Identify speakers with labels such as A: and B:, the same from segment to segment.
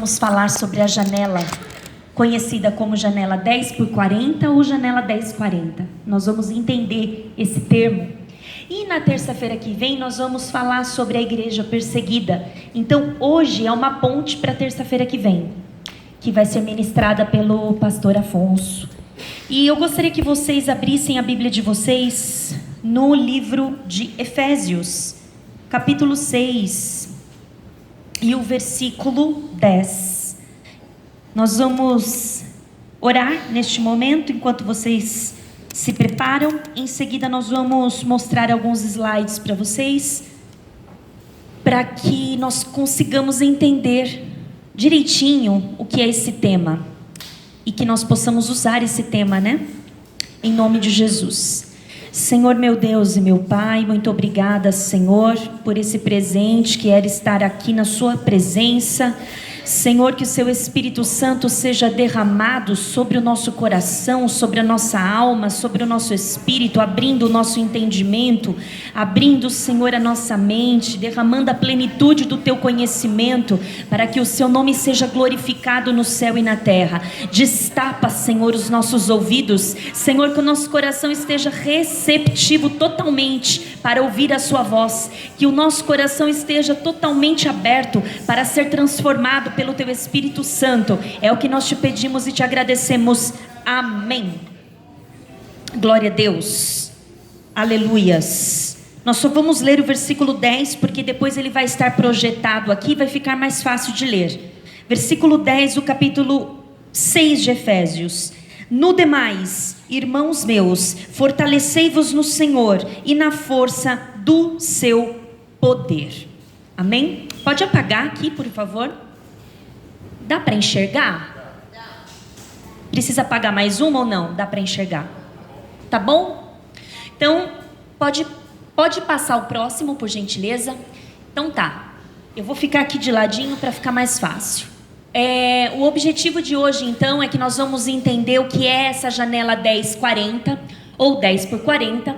A: Vamos falar sobre a janela, conhecida como janela 10x40 ou janela 10x40. Nós vamos entender esse termo. E na terça-feira que vem nós vamos falar sobre a igreja perseguida. Então hoje é uma ponte para a terça-feira que vem, que vai ser ministrada pelo pastor Afonso. E eu gostaria que vocês abrissem a Bíblia de vocês no livro de Efésios, capítulo 6. E o versículo 10. Nós vamos orar neste momento, enquanto vocês se preparam. Em seguida nós vamos mostrar alguns slides para vocês, para que nós consigamos entender direitinho o que é esse tema. E que nós possamos usar esse tema, né? Em nome de Jesus. Senhor meu Deus e meu Pai, muito obrigada, Senhor, por esse presente que era estar aqui na sua presença. Senhor, que o seu Espírito Santo seja derramado sobre o nosso coração, sobre a nossa alma, sobre o nosso espírito, abrindo o nosso entendimento, abrindo, Senhor, a nossa mente, derramando a plenitude do teu conhecimento, para que o seu nome seja glorificado no céu e na terra. Destapa, Senhor, os nossos ouvidos, Senhor, que o nosso coração esteja receptivo totalmente para ouvir a sua voz, que o nosso coração esteja totalmente aberto para ser transformado pelo teu Espírito Santo. É o que nós te pedimos e te agradecemos. Amém. Glória a Deus. Aleluias. Nós só vamos ler o versículo 10, porque depois ele vai estar projetado aqui, vai ficar mais fácil de ler. Versículo 10, o capítulo 6 de Efésios. No demais, irmãos meus, fortalecei-vos no Senhor e na força do seu poder. Amém? Pode apagar aqui, por favor? Dá para enxergar? Precisa apagar mais uma ou não? Dá para enxergar? Tá bom? Então, pode passar o próximo, por gentileza. Então tá, eu vou ficar aqui de ladinho para ficar mais fácil. O objetivo de hoje, então, é que nós vamos entender o que é essa janela 10x40 ou 10x40.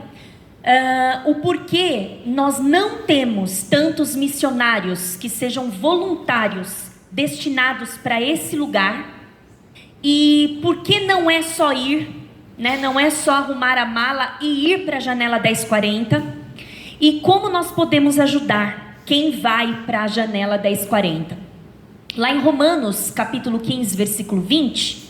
A: O porquê nós não temos tantos missionários que sejam voluntários destinados para esse lugar, e por que não é só ir, né? Não é só arrumar a mala e ir para a janela 10x40, e como nós podemos ajudar quem vai para a janela 10x40. Lá em Romanos, capítulo 15, versículo 20,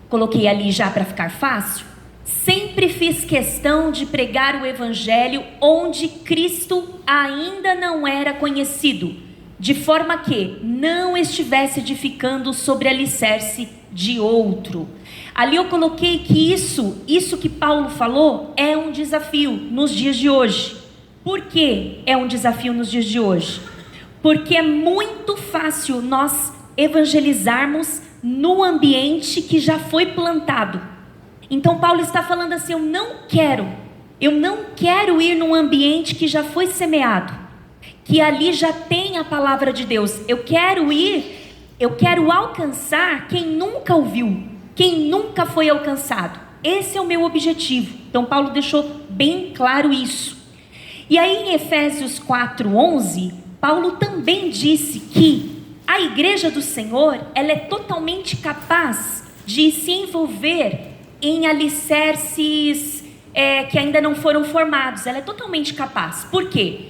A: coloquei ali já para ficar fácil. Sempre fiz questão de pregar o evangelho onde Cristo ainda não era conhecido, de forma que não estivesse edificando sobre alicerce de outro. Ali eu coloquei que isso que Paulo falou é um desafio nos dias de hoje. Por que é um desafio nos dias de hoje? Porque é muito fácil nós evangelizarmos no ambiente que já foi plantado. Então Paulo está falando assim, eu não quero ir num ambiente que já foi semeado, que ali já tem a palavra de Deus. Eu quero alcançar quem nunca ouviu, quem nunca foi alcançado. Esse é o meu objetivo. Então Paulo deixou bem claro isso. E aí em Efésios 4:11, Paulo também disse que a igreja do Senhor, ela é totalmente capaz de se envolver em alicerces que ainda não foram formados. Ela é totalmente capaz. Por quê?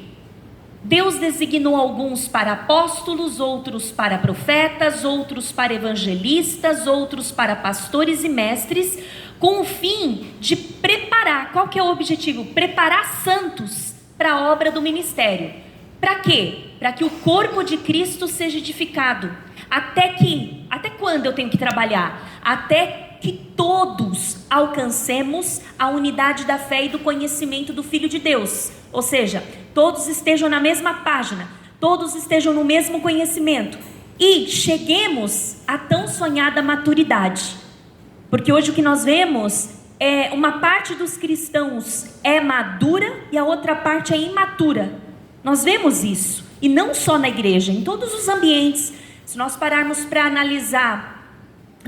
A: Deus designou alguns para apóstolos, outros para profetas, outros para evangelistas, outros para pastores e mestres, com o fim de preparar. Qual que é o objetivo? Preparar santos para a obra do ministério. Para quê? Para que o corpo de Cristo seja edificado. Até quando eu tenho que trabalhar? Até que todos alcancemos a unidade da fé e do conhecimento do Filho de Deus. Ou seja, todos estejam na mesma página, todos estejam no mesmo conhecimento e cheguemos à tão sonhada maturidade. Porque hoje o que nós vemos é uma parte dos cristãos é madura e a outra parte é imatura. Nós vemos isso, e não só na igreja, em todos os ambientes. Se nós pararmos para analisar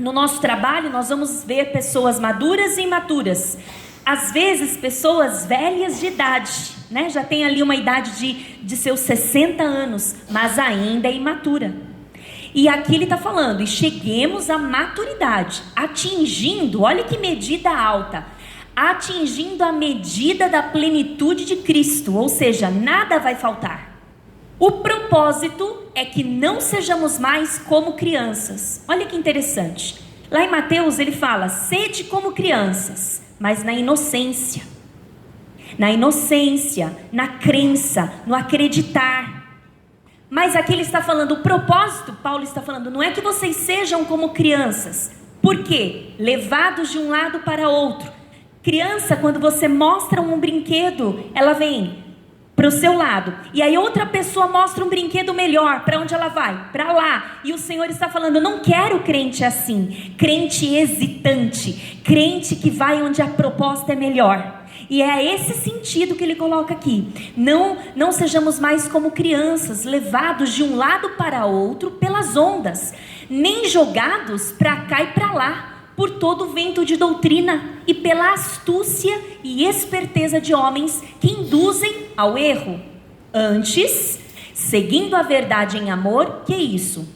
A: no nosso trabalho, nós vamos ver pessoas maduras e imaturas. Às vezes, pessoas velhas de idade, né? Já tem ali uma idade de seus 60 anos, mas ainda é imatura. E aqui ele está falando, e cheguemos à maturidade, atingindo, olha que medida alta, atingindo a medida da plenitude de Cristo, ou seja, nada vai faltar. O propósito é que não sejamos mais como crianças. Olha que interessante. Lá em Mateus ele fala, sede como crianças, mas na inocência, na crença, no acreditar. Mas aqui ele está falando, o propósito, Paulo está falando, não é que vocês sejam como crianças. Por quê? Levados de um lado para outro. Criança, quando você mostra um brinquedo, ela vem para o seu lado. E aí outra pessoa mostra um brinquedo melhor. Para onde ela vai? Para lá. E o Senhor está falando, não quero crente assim. Crente hesitante. Crente que vai onde a proposta é melhor. E é esse sentido que ele coloca aqui. Não sejamos mais como crianças, levados de um lado para outro pelas ondas, nem jogados para cá e para lá, por todo o vento de doutrina e pela astúcia e esperteza de homens que induzem ao erro. Antes, seguindo a verdade em amor, que é isso?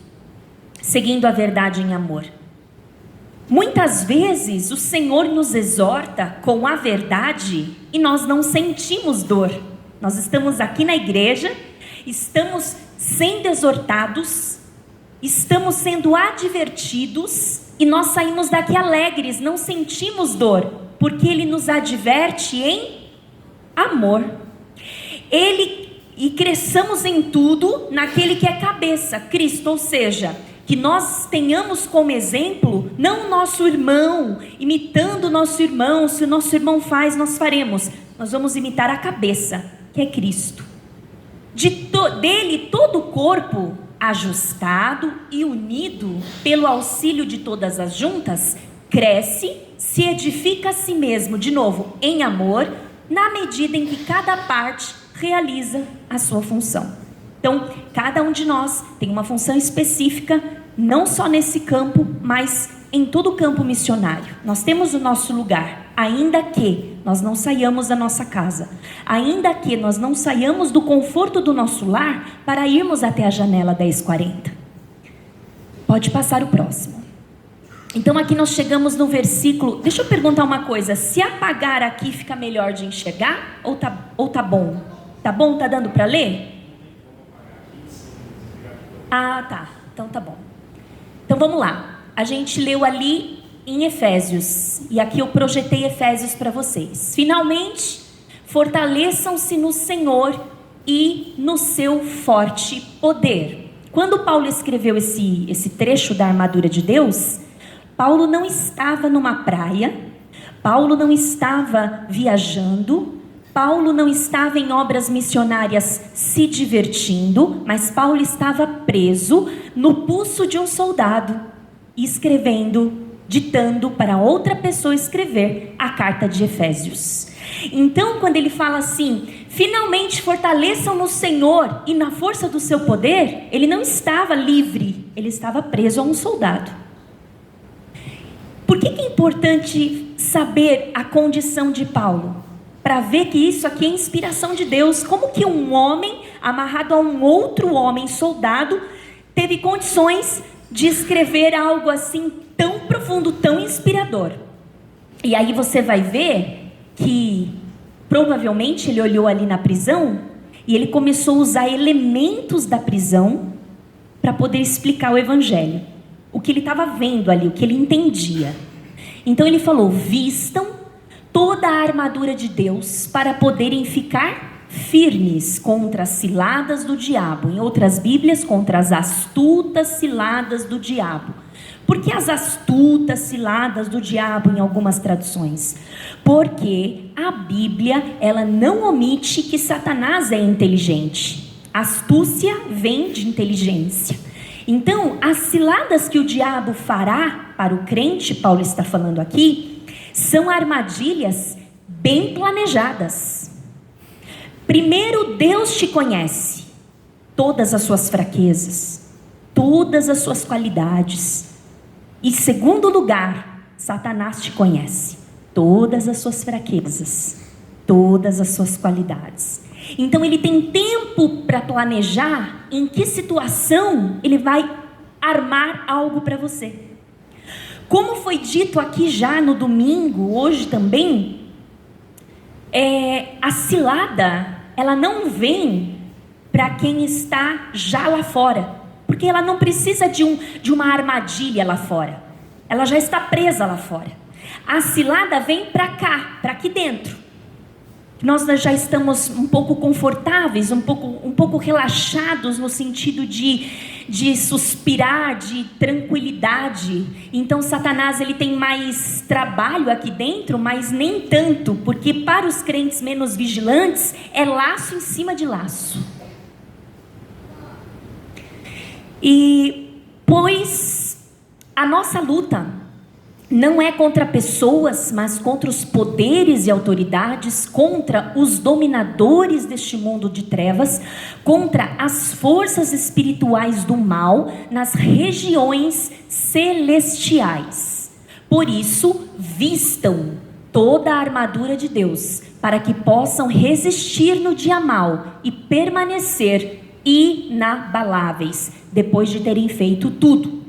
A: Seguindo a verdade em amor. Muitas vezes o Senhor nos exorta com a verdade e nós não sentimos dor. Nós estamos aqui na igreja, estamos sendo exortados, estamos sendo advertidos e nós saímos daqui alegres, não sentimos dor, porque Ele nos adverte em amor. E cresçamos em tudo naquele que é cabeça, Cristo, ou seja, que nós tenhamos como exemplo, não o nosso irmão, imitando o nosso irmão, se o nosso irmão faz, nós faremos. Nós vamos imitar a cabeça, que é Cristo. Dele todo o corpo, ajustado e unido pelo auxílio de todas as juntas, cresce, se edifica a si mesmo, de novo, em amor, na medida em que cada parte realiza a sua função. Então, cada um de nós tem uma função específica, não só nesse campo, mas em todo o campo missionário. Nós temos o nosso lugar, ainda que nós não saiamos da nossa casa, ainda que nós não saiamos do conforto do nosso lar para irmos até a janela 10:40. Pode passar o próximo. Então aqui nós chegamos no versículo, deixa eu perguntar uma coisa, se apagar aqui fica melhor de enxergar ou tá bom? Tá bom? Tá dando para ler? Ah, tá. Então tá bom. Então vamos lá. A gente leu ali em Efésios. E aqui eu projetei Efésios para vocês. Finalmente, fortaleçam-se no Senhor e no seu forte poder. Quando Paulo escreveu esse trecho da armadura de Deus, Paulo não estava numa praia, Paulo não estava viajando, Paulo não estava em obras missionárias se divertindo, mas Paulo estava preso no pulso de um soldado, escrevendo, ditando para outra pessoa escrever a carta de Efésios. Então, quando ele fala assim, finalmente fortaleçam no Senhor e na força do seu poder, ele não estava livre, ele estava preso a um soldado. Por que é importante saber a condição de Paulo? Para ver que isso aqui é inspiração de Deus. Como que um homem amarrado a um outro homem, soldado, teve condições de escrever algo assim tão profundo, tão inspirador? E aí você vai ver que provavelmente ele olhou ali na prisão e ele começou a usar elementos da prisão para poder explicar o evangelho. O que ele estava vendo ali, o que ele entendia. Então ele falou, vistam toda a armadura de Deus para poderem ficar firmes contra as ciladas do diabo. Em outras Bíblias, contra as astutas ciladas do diabo. Por que as astutas ciladas do diabo em algumas traduções? Porque a Bíblia, ela não omite que Satanás é inteligente. Astúcia vem de inteligência. Então, as ciladas que o diabo fará para o crente, Paulo está falando aqui, são armadilhas bem planejadas. Primeiro, Deus te conhece, todas as suas fraquezas, todas as suas qualidades. E segundo lugar, Satanás te conhece, todas as suas fraquezas, todas as suas qualidades. Então ele tem tempo para planejar em que situação ele vai armar algo para você. Como foi dito aqui já no domingo, hoje também, a cilada, ela não vem para quem está já lá fora, porque ela não precisa de uma armadilha lá fora, ela já está presa lá fora. A cilada vem para cá, para aqui dentro. Nós já estamos um pouco confortáveis, um pouco relaxados no sentido de suspirar, de tranquilidade. Então Satanás, ele tem mais trabalho aqui dentro, mas nem tanto, porque para os crentes menos vigilantes é laço em cima de laço. E pois a nossa luta não é contra pessoas, mas contra os poderes e autoridades, contra os dominadores deste mundo de trevas, contra as forças espirituais do mal nas regiões celestiais. Por isso, vistam toda a armadura de Deus, para que possam resistir no dia mau e permanecer inabaláveis, depois de terem feito tudo.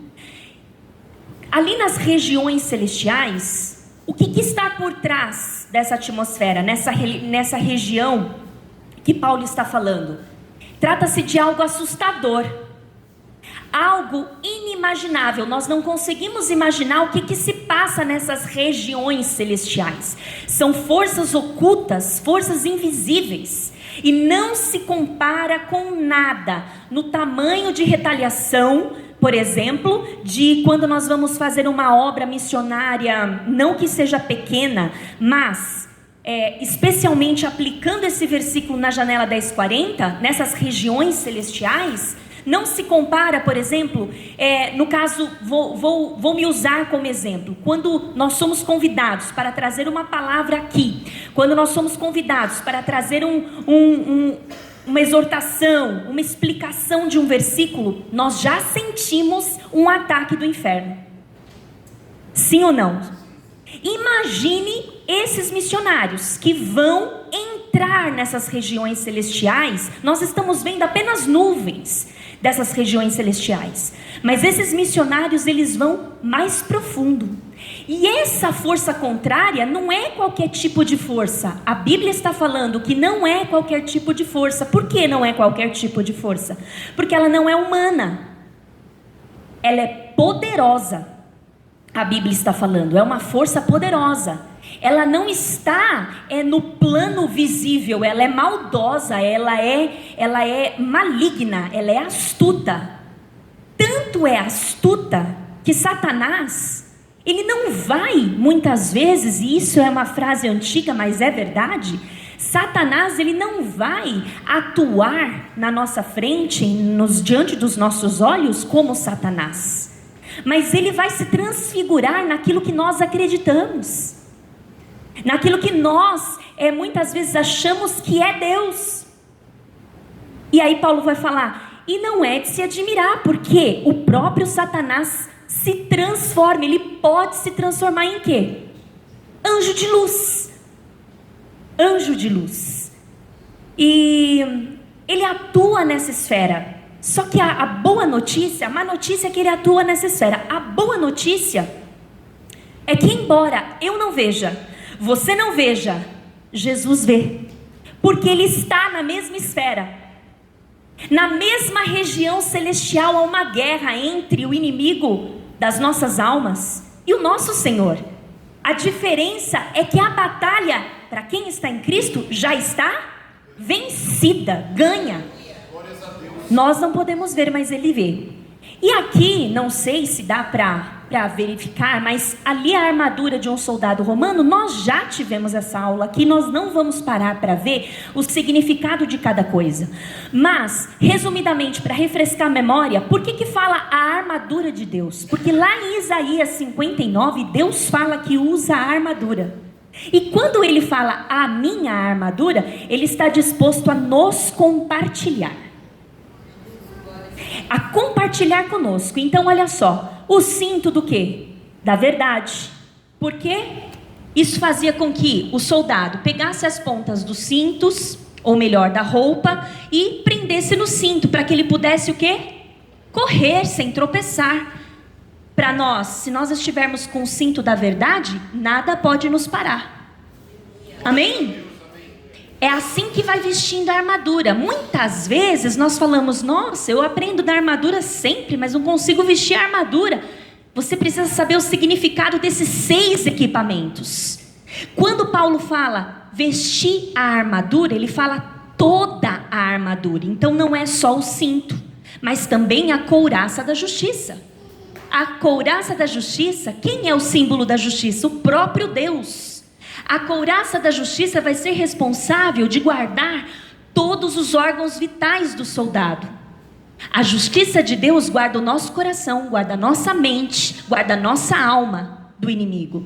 A: Ali nas regiões celestiais, o que está por trás dessa atmosfera, nessa região que Paulo está falando? Trata-se de algo assustador, algo inimaginável. Nós não conseguimos imaginar o que se passa nessas regiões celestiais. São forças ocultas, forças invisíveis, e não se compara com nada no tamanho de retaliação, por exemplo, de quando nós vamos fazer uma obra missionária, não que seja pequena, mas especialmente aplicando esse versículo na janela 1040, nessas regiões celestiais, não se compara, por exemplo, no caso, vou me usar como exemplo, quando nós somos convidados para trazer uma palavra aqui, quando nós somos convidados para trazer uma exortação, uma explicação de um versículo, nós já sentimos um ataque do inferno. Sim ou não? Imagine esses missionários que vão entrar nessas regiões celestiais. Nós estamos vendo apenas nuvens dessas regiões celestiais, mas esses missionários, eles vão mais profundo. E essa força contrária não é qualquer tipo de força. A Bíblia está falando que não é qualquer tipo de força. Por que não é qualquer tipo de força? Porque ela não é humana. Ela é poderosa. A Bíblia está falando, é uma força poderosa. Ela não está no plano visível, ela é maldosa, ela é maligna, ela é astuta. Tanto é astuta que Satanás, ele não vai, muitas vezes, e isso é uma frase antiga, mas é verdade, Satanás, ele não vai atuar na nossa frente, diante dos nossos olhos, como Satanás. Mas ele vai se transfigurar naquilo que nós acreditamos, naquilo que nós, muitas vezes, achamos que é Deus. E aí Paulo vai falar, e não é de se admirar, porque o próprio Satanás se transforma, ele pode se transformar em quê? Anjo de luz. Anjo de luz. E ele atua nessa esfera. Só que a boa notícia, a má notícia é que ele atua nessa esfera. A boa notícia é que, embora eu não veja, você não veja, Jesus vê. Porque ele está na mesma esfera. Na mesma região celestial há uma guerra entre o inimigo das nossas almas e o nosso Senhor. A diferença é que a batalha, para quem está em Cristo, já está vencida, ganha. Nós não podemos ver, mas ele vê. E aqui, não sei se dá para verificar, mas ali a armadura de um soldado romano, nós já tivemos essa aula aqui, nós não vamos parar para ver o significado de cada coisa. Mas, resumidamente, para refrescar a memória, por que fala a armadura de Deus? Porque lá em Isaías 59, Deus fala que usa a armadura. E quando ele fala a minha armadura, ele está disposto a nos compartilhar. A compartilhar conosco. Então olha só, o cinto do quê? Da verdade. Por quê? Isso fazia com que o soldado pegasse as pontas dos cintos, ou melhor, da roupa, e prendesse no cinto, para que ele pudesse o quê? correr sem tropeçar. Para nós, se nós estivermos com o cinto da verdade, nada pode nos parar. Amém? É assim que vai vestindo a armadura. Muitas vezes nós falamos, nossa, eu aprendo da armadura sempre, mas não consigo vestir a armadura. Você precisa saber o significado desses 6 equipamentos. Quando Paulo fala vestir a armadura, ele fala toda a armadura. Então não é só o cinto, mas também a couraça da justiça. A couraça da justiça, quem é o símbolo da justiça? O próprio Deus. A couraça da justiça vai ser responsável de guardar todos os órgãos vitais do soldado. A justiça de Deus guarda o nosso coração, guarda a nossa mente, guarda a nossa alma do inimigo.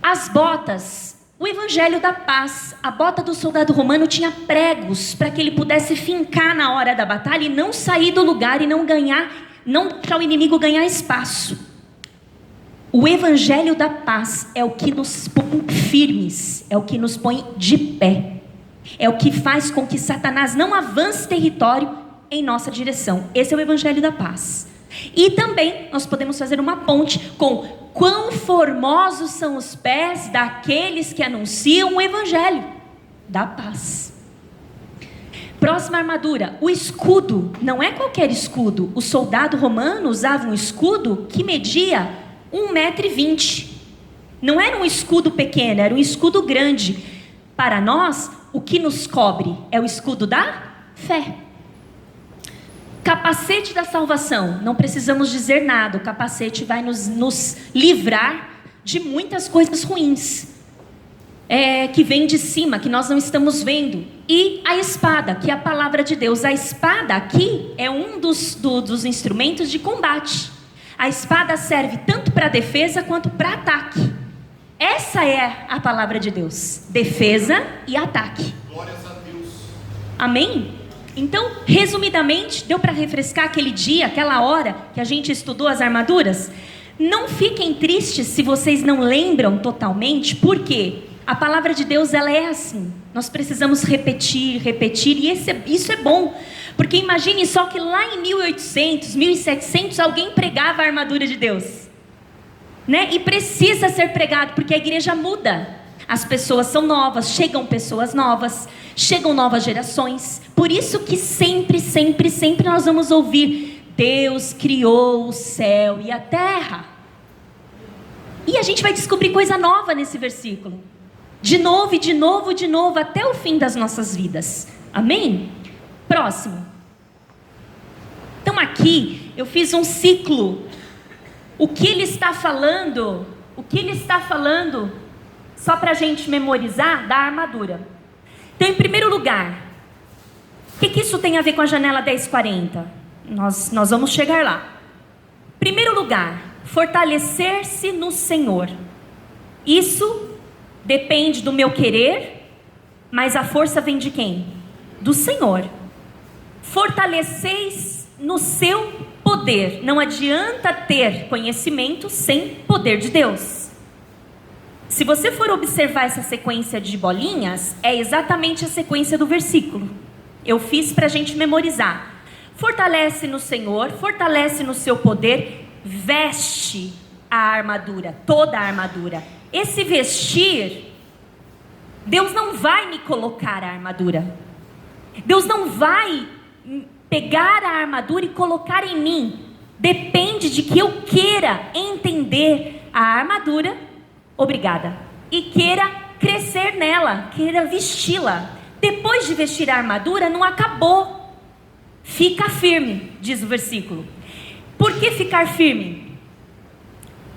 A: As botas, o evangelho da paz. A bota do soldado romano tinha pregos para que ele pudesse fincar na hora da batalha e não sair do lugar e não deixar o inimigo ganhar espaço. O evangelho da paz é o que nos põe firmes, é o que nos põe de pé, é o que faz com que Satanás não avance território em nossa direção. Esse é o evangelho da paz. E também nós podemos fazer uma ponte com quão formosos são os pés daqueles que anunciam o evangelho da paz. Próxima armadura, o escudo. Não é qualquer escudo. O soldado romano usava um escudo que media 1,20 m. Não era um escudo pequeno, era um escudo grande. Para nós, o que nos cobre é o escudo da fé. Capacete da salvação. Não precisamos dizer nada. O capacete vai nos livrar de muitas coisas ruins. Que vem de cima, que nós não estamos vendo. E a espada, que é a palavra de Deus. A espada aqui é um dos instrumentos de combate. A espada serve tanto para defesa quanto para ataque. Essa é a palavra de Deus. Defesa e ataque.
B: Glórias a Deus.
A: Amém? Então, resumidamente, deu para refrescar aquele dia, aquela hora que a gente estudou as armaduras? Não fiquem tristes se vocês não lembram totalmente, porque a palavra de Deus, ela é assim. Nós precisamos repetir, e isso é bom. Porque imagine só que lá em 1800, 1700, alguém pregava a armadura de Deus. Né? E precisa ser pregado, porque a igreja muda. As pessoas são novas, chegam pessoas novas, chegam novas gerações. Por isso que sempre nós vamos ouvir: Deus criou o céu e a terra. E a gente vai descobrir coisa nova nesse versículo. De novo, até o fim das nossas vidas. Amém? Próximo. Então aqui, eu fiz um ciclo. O que ele está falando, só para a gente memorizar, da armadura. Então, em primeiro lugar, o que isso tem a ver com a janela 1040? Nós vamos chegar lá. Primeiro lugar, fortalecer-se no Senhor. Isso depende do meu querer, mas a força vem de quem? Do Senhor. Fortaleceis no seu poder. Não adianta ter conhecimento sem poder de Deus. Se você for observar essa sequência de bolinhas, é exatamente a sequência do versículo. Eu fiz para a gente memorizar. Fortalece no Senhor, fortalece no seu poder, veste a armadura, toda a armadura. Esse vestir, Deus não vai me colocar a armadura. Deus não vai pegar a armadura e colocar em mim. Depende de que eu queira entender a armadura, e queira crescer nela, queira vesti-la. Depois de vestir a armadura, não acabou. Fica firme, diz o versículo. Por que ficar firme?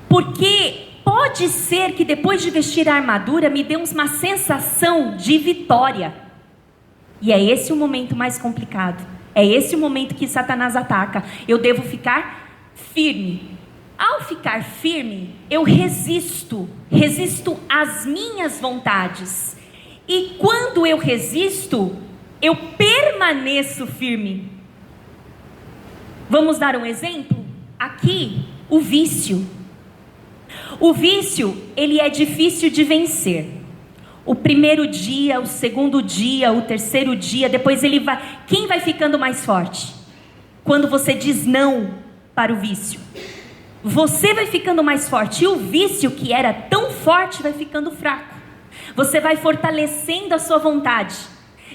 A: Porque pode ser que depois de vestir a armadura me dê uma sensação de vitória. E é esse o momento mais complicado. É esse o momento que Satanás ataca. Eu devo ficar firme. Ao ficar firme, eu resisto às minhas vontades. E quando eu resisto, eu permaneço firme. Vamos dar um exemplo? Aqui, o vício. O vício, ele é difícil de vencer. O primeiro dia, o segundo dia, o terceiro dia, depois ele vai... Quem vai ficando mais forte? quando você diz não para o vício. Você vai ficando mais forte e o vício que era tão forte vai ficando fraco. Você vai fortalecendo a sua vontade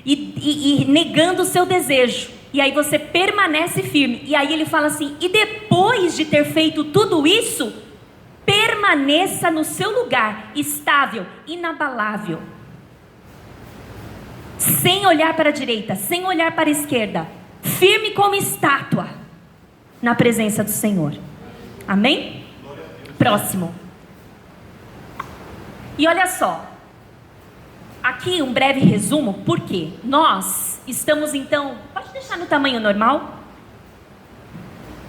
A: e negando o seu desejo. E aí você permanece firme. E aí ele fala assim: e depois de ter feito tudo isso, permaneça no seu lugar, estável, inabalável, sem olhar para a direita, sem olhar para a esquerda, firme como estátua, na presença do Senhor. Amém? Próximo. E olha só, aqui um breve resumo, por quê? Nós estamos então, pode deixar no tamanho normal?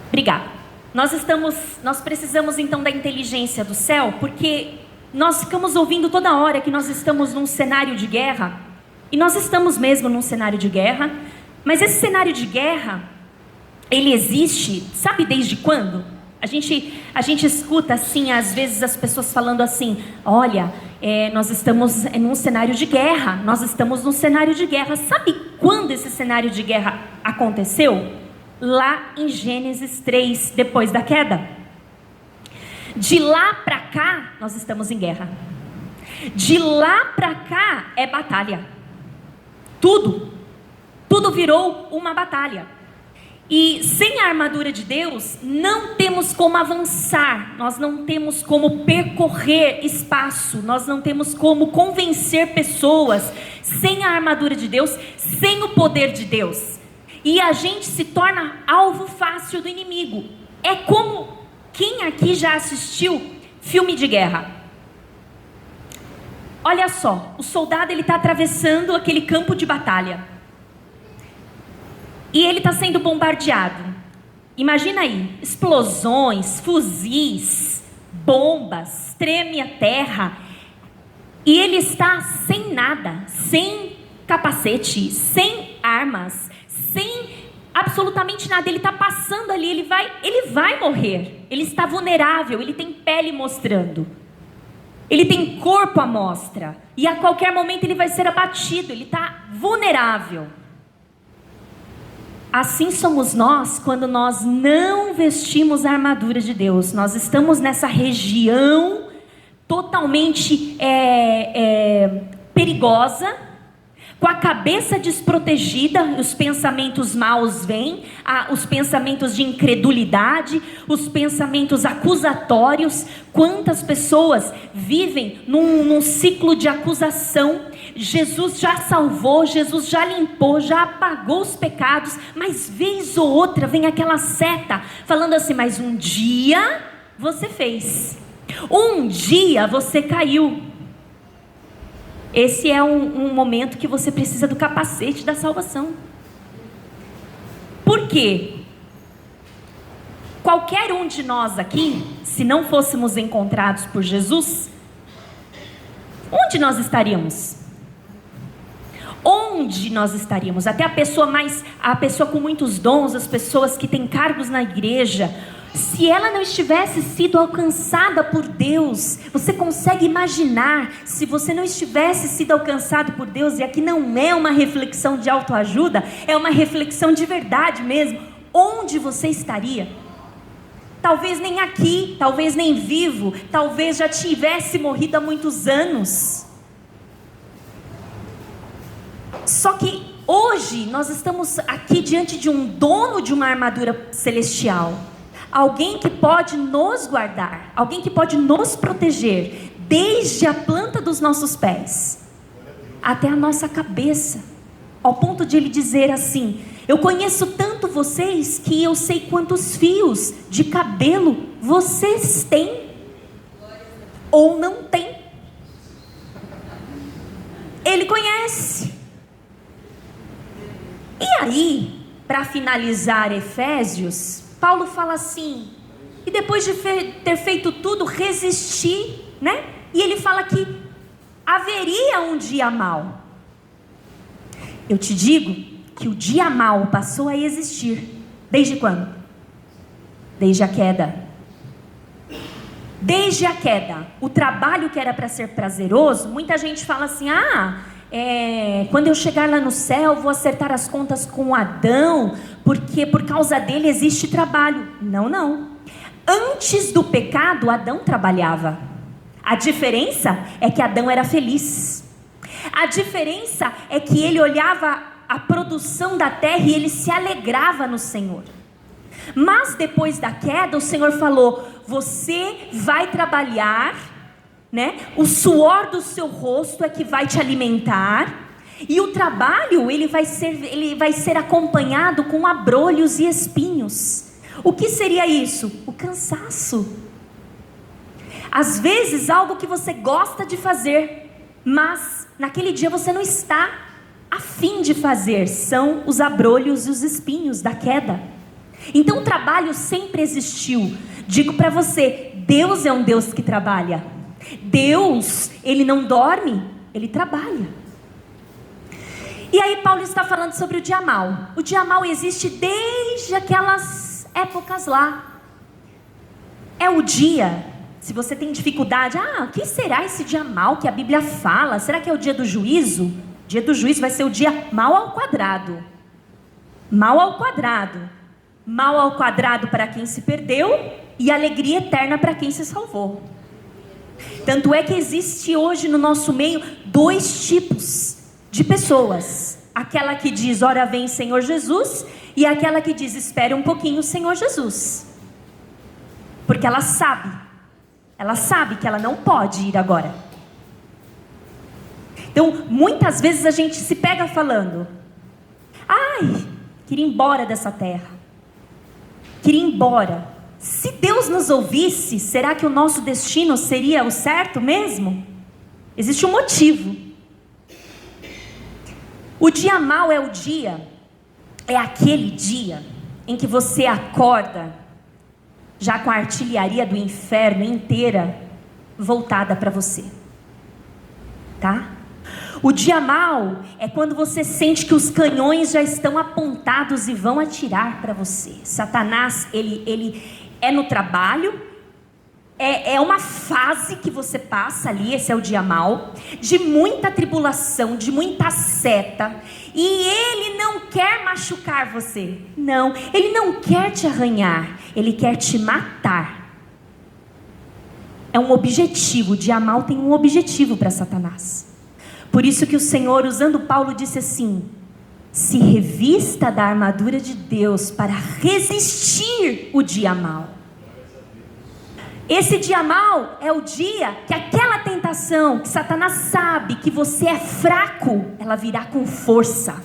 A: Obrigada. Nós precisamos então da inteligência do céu, porque nós ficamos ouvindo toda hora que nós estamos num cenário de guerra, e nós estamos mesmo num cenário de guerra, mas esse cenário de guerra, ele existe, sabe desde quando? A gente escuta assim, às vezes as pessoas falando assim: olha, nós estamos num cenário de guerra, nós estamos num cenário de guerra. Sabe quando esse cenário de guerra aconteceu? Lá em Gênesis 3, depois da queda. De lá para cá, nós estamos em guerra. De lá para cá é batalha. Tudo virou uma batalha. E sem a armadura de Deus, não temos como avançar, nós não temos como percorrer espaço, nós não temos como convencer pessoas, sem a armadura de Deus, sem o poder de Deus. E a gente se torna alvo fácil do inimigo. É como quem aqui já assistiu filme de guerra? Olha só, o soldado ele está atravessando aquele campo de batalha. E ele está sendo bombardeado. Imagina aí, explosões, fuzis, bombas, treme a terra. E ele está sem nada, sem capacete, sem armas, sem absolutamente nada. Ele está passando ali, ele vai morrer. Ele está vulnerável, ele tem pele mostrando. Ele tem corpo à mostra. E a qualquer momento ele vai ser abatido, ele está vulnerável. Assim somos nós quando nós não vestimos a armadura de Deus. Nós estamos nessa região totalmente perigosa, com a cabeça desprotegida, os pensamentos maus vêm, os pensamentos de incredulidade, os pensamentos acusatórios. Quantas pessoas vivem num ciclo de acusação? Jesus já salvou, Jesus já limpou, já apagou os pecados, mas vez ou outra vem aquela seta falando assim: mas um dia você fez, um dia você caiu. Esse é um momento que você precisa do capacete da salvação. Por quê? Qualquer um de nós aqui, se não fôssemos encontrados por Jesus, onde nós estaríamos? Onde nós estaríamos? Até a pessoa com muitos dons, as pessoas que têm cargos na igreja, se ela não tivesse sido alcançada por Deus, você consegue imaginar, se você não tivesse sido alcançado por Deus, e aqui não é uma reflexão de autoajuda, é uma reflexão de verdade mesmo, onde você estaria? Talvez nem aqui, talvez nem vivo, talvez já tivesse morrido há muitos anos. Só que hoje nós estamos aqui diante de um dono de uma armadura celestial. Alguém que pode nos guardar, alguém que pode nos proteger, desde a planta dos nossos pés até a nossa cabeça, ao ponto de ele dizer assim: eu conheço tanto vocês que eu sei quantos fios de cabelo vocês têm ou não têm. Ele conhece. E aí, para finalizar Efésios, Paulo fala assim: e depois de ter feito tudo, resistir, né? E ele fala que haveria um dia mau. Eu te digo que o dia mau passou a existir. Desde quando? Desde a queda. Desde a queda. O trabalho que era para ser prazeroso, muita gente fala assim: quando eu chegar lá no céu, vou acertar as contas com Adão, porque por causa dele existe trabalho. Não, não. Antes do pecado, Adão trabalhava. A diferença é que Adão era feliz. A diferença é que ele olhava a produção da terra e ele se alegrava no Senhor. Mas depois da queda, o Senhor falou: você vai trabalhar, né? O suor do seu rosto é que vai te alimentar, e o trabalho ele vai ser acompanhado com abrolhos e espinhos. O que seria isso? O cansaço. Às vezes algo que você gosta de fazer, mas naquele dia você não está a fim de fazer. São os abrolhos e os espinhos da queda. Então o trabalho sempre existiu. Digo para você, Deus é um Deus que trabalha. Deus, Ele não dorme, Ele trabalha. E aí Paulo está falando sobre o dia mau. O dia mau existe desde aquelas épocas lá. É o dia, se você tem dificuldade, o que será esse dia mau que a Bíblia fala? Será que é o dia do juízo? O dia do juízo vai ser o dia mau ao quadrado. Mau ao quadrado. Mal ao quadrado para quem se perdeu e alegria eterna para quem se salvou. Tanto é que existe hoje no nosso meio 2 tipos de pessoas. Aquela que diz, ora vem Senhor Jesus, e aquela que diz, espere um pouquinho Senhor Jesus. Porque ela sabe que ela não pode ir agora. Então, muitas vezes a gente se pega falando, queria ir embora dessa terra. Queria ir embora. Se Deus nos ouvisse, será que o nosso destino seria o certo mesmo? Existe um motivo. O dia mau é aquele dia em que você acorda já com a artilharia do inferno inteira voltada para você. Tá? O dia mau é quando você sente que os canhões já estão apontados e vão atirar para você. Satanás, ele é no trabalho, é uma fase que você passa ali, esse é o dia mau, de muita tribulação, de muita seta, e ele não quer machucar você. Não, ele não quer te arranhar, ele quer te matar. É um objetivo, o dia mau tem um objetivo para Satanás. Por isso que o Senhor, usando Paulo, disse assim: se revista da armadura de Deus para resistir o dia mau. Esse dia mau é o dia que aquela tentação, que Satanás sabe que você é fraco, ela virá com força.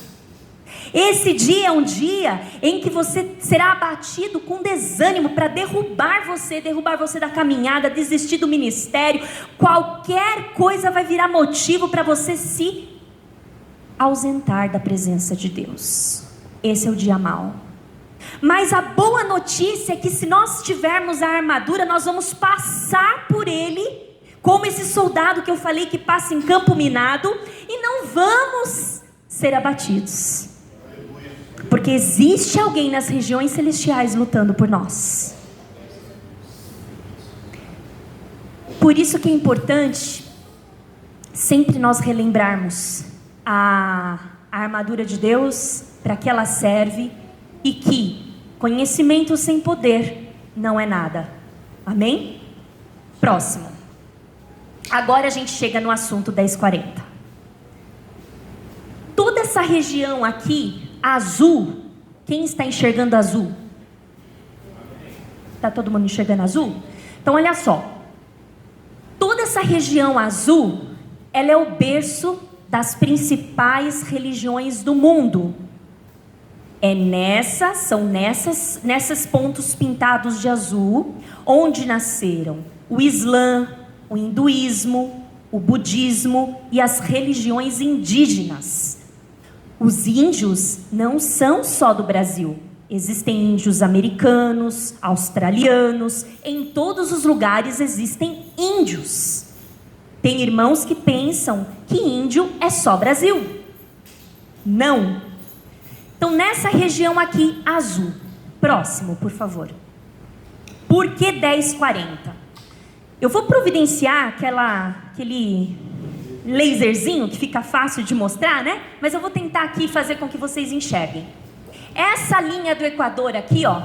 A: Esse dia é um dia em que você será abatido com desânimo para derrubar você da caminhada, desistir do ministério. Qualquer coisa vai virar motivo para você se ausentar da presença de Deus. Esse é o dia mau. Mas a boa notícia é que se nós tivermos a armadura, nós vamos passar por ele, como esse soldado que eu falei que passa em campo minado, e não vamos ser abatidos. Porque existe alguém nas regiões celestiais lutando por nós. Por isso que é importante sempre nós relembrarmos a armadura de Deus, para que ela serve, e que conhecimento sem poder não é nada. Amém? Próximo. Agora a gente chega no assunto 10:40. Toda essa região aqui azul, quem está enxergando azul? Está todo mundo enxergando azul? Então olha só, toda essa região azul, ela é o berço das principais religiões do mundo. São nesses pontos pintados de azul, onde nasceram o Islã, o hinduísmo, o budismo e as religiões indígenas. Os índios não são só do Brasil. Existem índios americanos, australianos, em todos os lugares existem índios. Tem irmãos que pensam que índio é só Brasil. Não. Então nessa região aqui azul, próximo por favor. Por que 10:40? Eu vou providenciar aquele laserzinho, que fica fácil de mostrar, né? Mas eu vou tentar aqui fazer com que vocês enxerguem. Essa linha do Equador aqui, ó,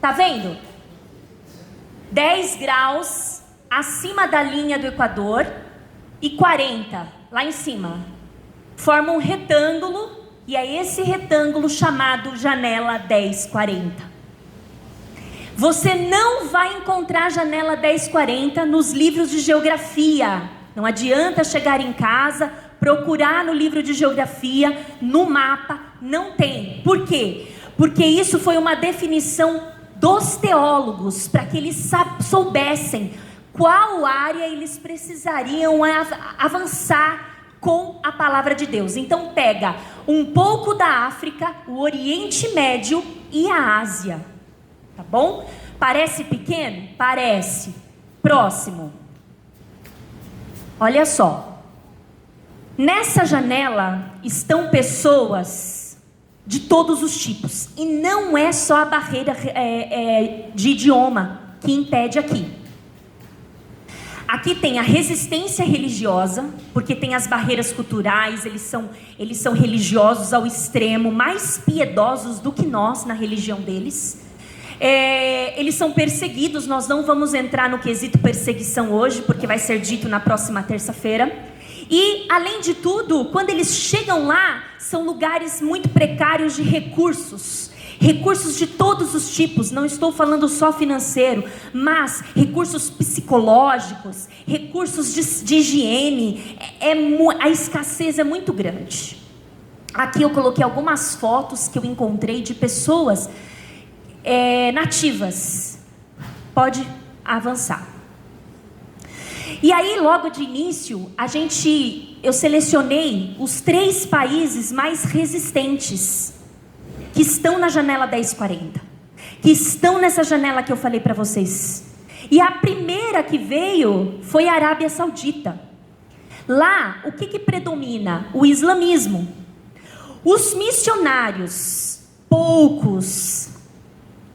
A: tá vendo? 10 graus acima da linha do Equador e 40 lá em cima. Forma um retângulo, e é esse retângulo chamado janela 1040. Você não vai encontrar janela 1040 nos livros de geografia. Não adianta chegar em casa, procurar no livro de geografia, no mapa, não tem. Por quê? Porque isso foi uma definição dos teólogos, para que eles soubessem qual área eles precisariam avançar com a palavra de Deus. Então pega um pouco da África, o Oriente Médio e a Ásia. Tá bom? Parece pequeno? Parece. Próximo. Olha só. Nessa janela estão pessoas de todos os tipos. E não é só a barreira de idioma que impede aqui. Aqui tem a resistência religiosa, porque tem as barreiras culturais, eles são religiosos ao extremo, mais piedosos do que nós na religião deles. Eles são perseguidos, nós não vamos entrar no quesito perseguição hoje, porque vai ser dito na próxima terça-feira. E, além de tudo, quando eles chegam lá, são lugares muito precários de recursos. Recursos de todos os tipos, não estou falando só financeiro, mas recursos psicológicos, recursos de higiene, a escassez é muito grande. Aqui eu coloquei algumas fotos que eu encontrei de pessoas nativas. Pode avançar. E aí, logo de início, eu selecionei os 3 países mais resistentes que estão na janela 1040, que estão nessa janela que eu falei para vocês. E a primeira que veio foi a Arábia Saudita. Lá, o que predomina? O islamismo. Os missionários, poucos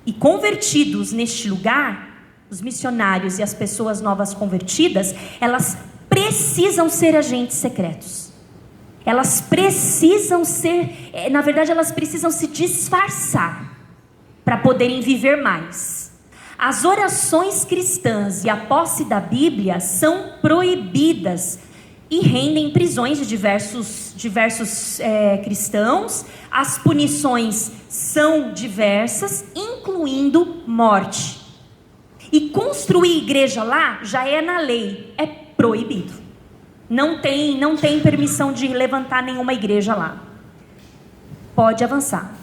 A: e convertidos neste lugar, os missionários e as pessoas novas convertidas, elas precisam ser agentes secretos. Elas precisam ser, na verdade, elas precisam se disfarçar para poderem viver mais. As orações cristãs e a posse da Bíblia são proibidas e rendem prisões de diversos cristãos. As punições são diversas, incluindo morte. E construir igreja lá já é na lei, é proibido. Não tem permissão de levantar nenhuma igreja lá. Pode avançar.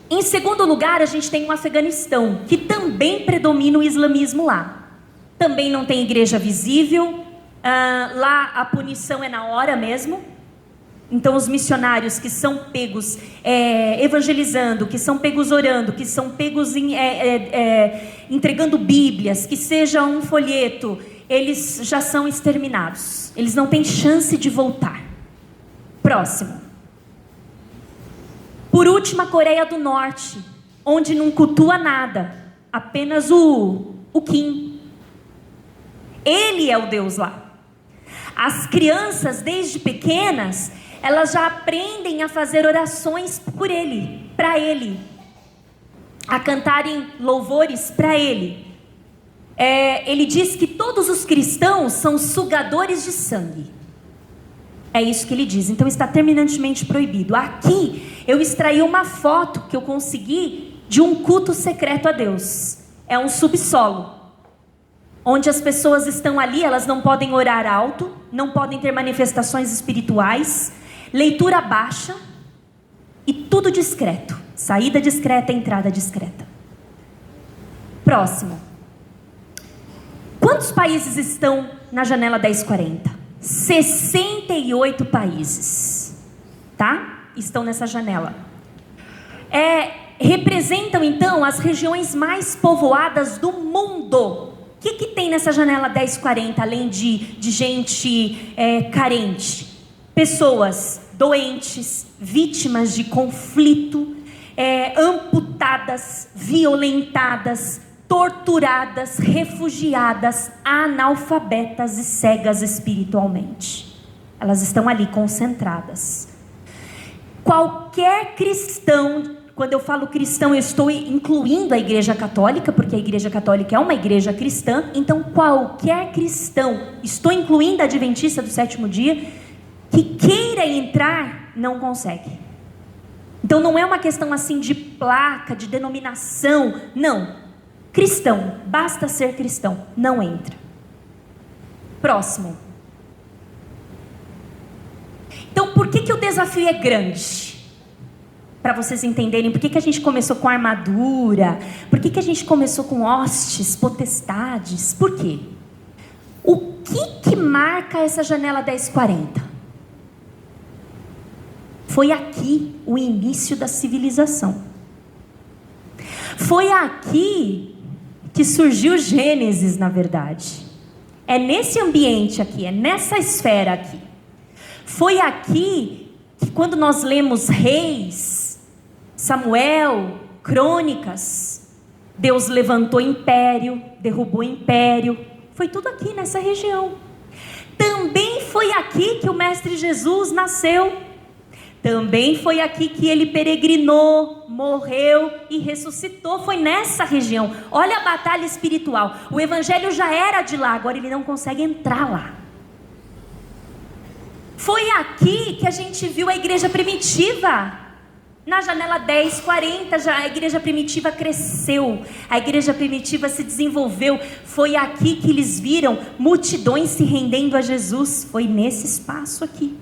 A: Em segundo lugar, a gente tem o Afeganistão, que também predomina o islamismo lá. Também não tem igreja visível. Lá a punição é na hora mesmo. Então os missionários que são pegos evangelizando, que são pegos orando, que são pegos entregando bíblias, que seja um folheto, eles já são exterminados. Eles não têm chance de voltar. Próximo. Por último, a Coreia do Norte, onde não cultua nada, apenas o Kim. Ele é o Deus lá. As crianças, desde pequenas, elas já aprendem a fazer orações por ele, para ele, a cantarem louvores para ele. Ele diz que todos os cristãos são sugadores de sangue. É isso que ele diz. Então está terminantemente proibido. Aqui eu extraí uma foto que eu consegui de um culto secreto a Deus. É um subsolo, onde as pessoas estão ali, elas não podem orar alto, não podem ter manifestações espirituais, leitura baixa e tudo discreto. Saída discreta, entrada discreta. Próximo. Quantos países estão na janela 1040? 68 países, tá? Estão nessa janela. Representam então as regiões mais povoadas do mundo. O que tem nessa janela 1040, além de gente carente? Pessoas doentes, vítimas de conflito, amputadas, violentadas, torturadas, refugiadas, analfabetas e cegas espiritualmente. Elas estão ali concentradas. Qualquer cristão, quando eu falo cristão, eu estou incluindo a Igreja Católica, porque a Igreja Católica é uma igreja cristã, então qualquer cristão, estou incluindo a Adventista do sétimo dia, que queira entrar, não consegue. Então não é uma questão assim de placa, de denominação, não. Cristão, basta ser cristão, não entra. Próximo. Então por que o desafio é grande? Para vocês entenderem por que a gente começou com armadura, por que a gente começou com hostes, potestades, por quê? O que marca essa janela 10:40? Foi aqui o início da civilização. Foi aqui que surgiu Gênesis, na verdade. É nesse ambiente aqui, é nessa esfera aqui. Foi aqui que quando nós lemos Reis, Samuel, Crônicas, Deus levantou império, derrubou império. Foi tudo aqui nessa região. Também foi aqui que o Mestre Jesus nasceu. Também foi aqui que ele peregrinou, morreu e ressuscitou. Foi nessa região. Olha a batalha espiritual. O evangelho já era de lá, agora ele não consegue entrar lá. Foi aqui que a gente viu a igreja primitiva. Na janela 10:40, a igreja primitiva cresceu. A igreja primitiva se desenvolveu. Foi aqui que eles viram multidões se rendendo a Jesus. Foi nesse espaço aqui.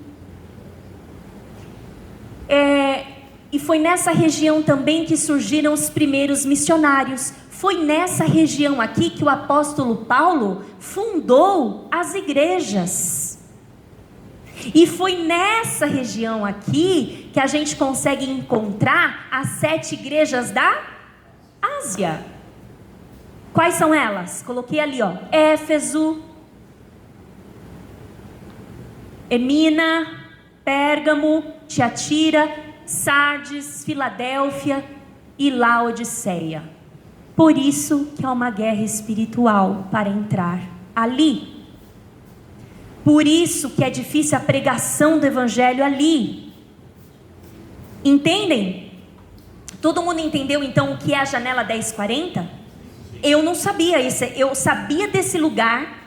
A: E foi nessa região também que surgiram os primeiros missionários. Foi nessa região aqui que o apóstolo Paulo fundou as igrejas. E foi nessa região aqui que a gente consegue encontrar as 7 igrejas da Ásia. Quais são elas? Coloquei ali, ó. Éfeso, Emina, Pérgamo, Tiatira, Sardes, Filadélfia e Laodiceia. Por isso que há uma guerra espiritual para entrar ali. Por isso que é difícil a pregação do evangelho ali. Entendem? Todo mundo entendeu então o que é a janela 10:40? Eu não sabia isso. Eu sabia desse lugar,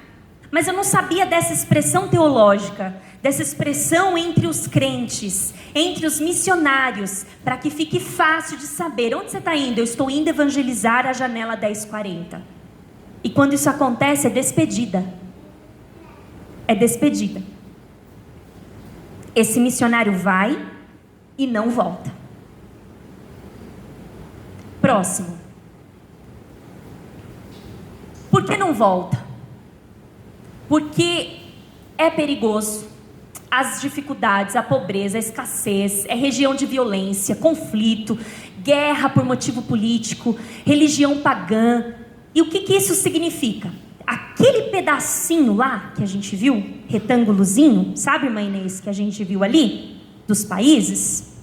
A: mas eu não sabia dessa expressão teológica, dessa expressão entre os crentes, entre os missionários, para que fique fácil de saber onde você está indo. Eu estou indo evangelizar a janela 10:40. E quando isso acontece, é despedida. É despedida. Esse missionário vai e não volta. Próximo. Por que não volta? Porque é perigoso. As dificuldades, a pobreza, a escassez, é região de violência, conflito, guerra por motivo político, religião pagã. E o que isso significa? Aquele pedacinho lá que a gente viu, retângulozinho, sabe, irmã Inês, que a gente viu ali, dos países?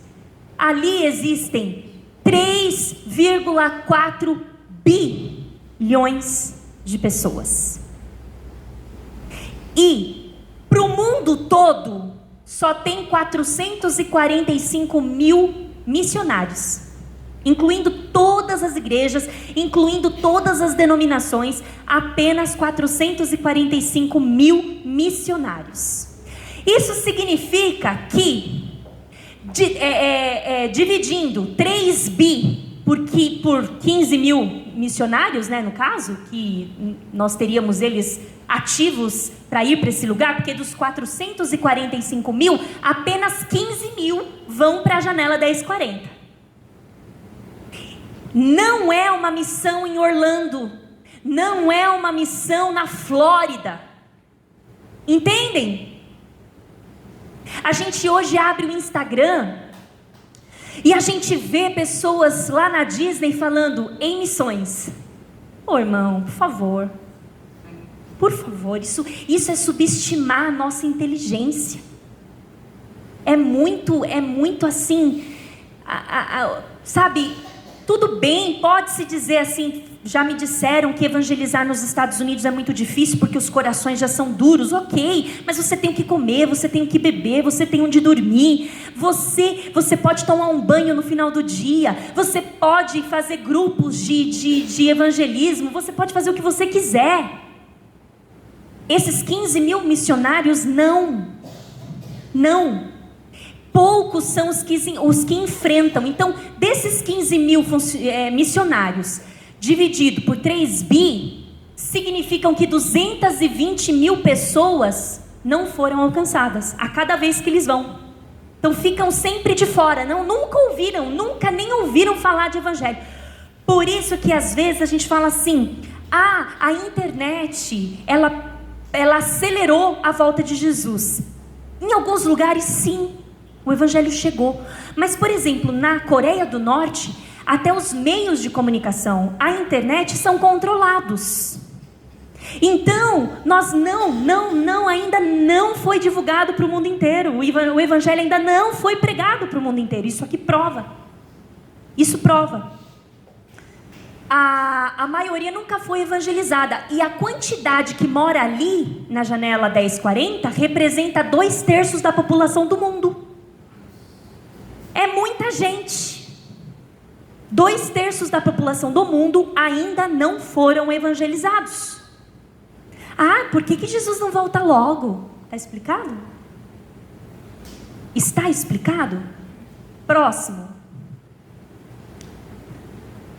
A: Ali existem 3,4 bilhões de pessoas. E para o mundo todo, só tem 445 mil missionários, incluindo todas as igrejas, incluindo todas as denominações, apenas 445 mil missionários. Isso significa que, dividindo 3 bi por 15 mil missionários, né, no caso, que nós teríamos eles ativos para ir para esse lugar, porque dos 445 mil, apenas 15 mil vão para a janela 10:40. Não é uma missão em Orlando, não é uma missão na Flórida. Entendem? A gente hoje abre o Instagram e a gente vê pessoas lá na Disney falando em missões. Ô irmão, por favor, isso é subestimar a nossa inteligência. É muito assim, sabe? Tudo bem, pode-se dizer assim, já me disseram que evangelizar nos Estados Unidos é muito difícil porque os corações já são duros. Ok, mas você tem o que comer, você tem o que beber, você tem onde dormir. Você pode tomar um banho no final do dia. Você pode fazer grupos de evangelismo. Você pode fazer o que você quiser. Esses 15 mil missionários, não. Poucos são os que enfrentam. Então, desses 15 mil missionários, dividido por 3 bi, significam que 220 mil pessoas não foram alcançadas a cada vez que eles vão. Então, ficam sempre de fora. Nunca nem ouviram falar de evangelho. Por isso que às vezes a gente fala assim, a internet, ela acelerou a volta de Jesus. Em alguns lugares, sim, o evangelho chegou. Mas, por exemplo, na Coreia do Norte, até os meios de comunicação, a internet, são controlados. Então, nós ainda não foi divulgado para o mundo inteiro. O evangelho ainda não foi pregado para o mundo inteiro. Isso aqui prova. Isso prova. A maioria nunca foi evangelizada. E a quantidade que mora ali, na janela 1040, representa 2/3 da população do mundo. É muita gente. 2/3 da população do mundo ainda não foram evangelizados. Por que Jesus não volta logo? Está explicado? Está explicado? Próximo.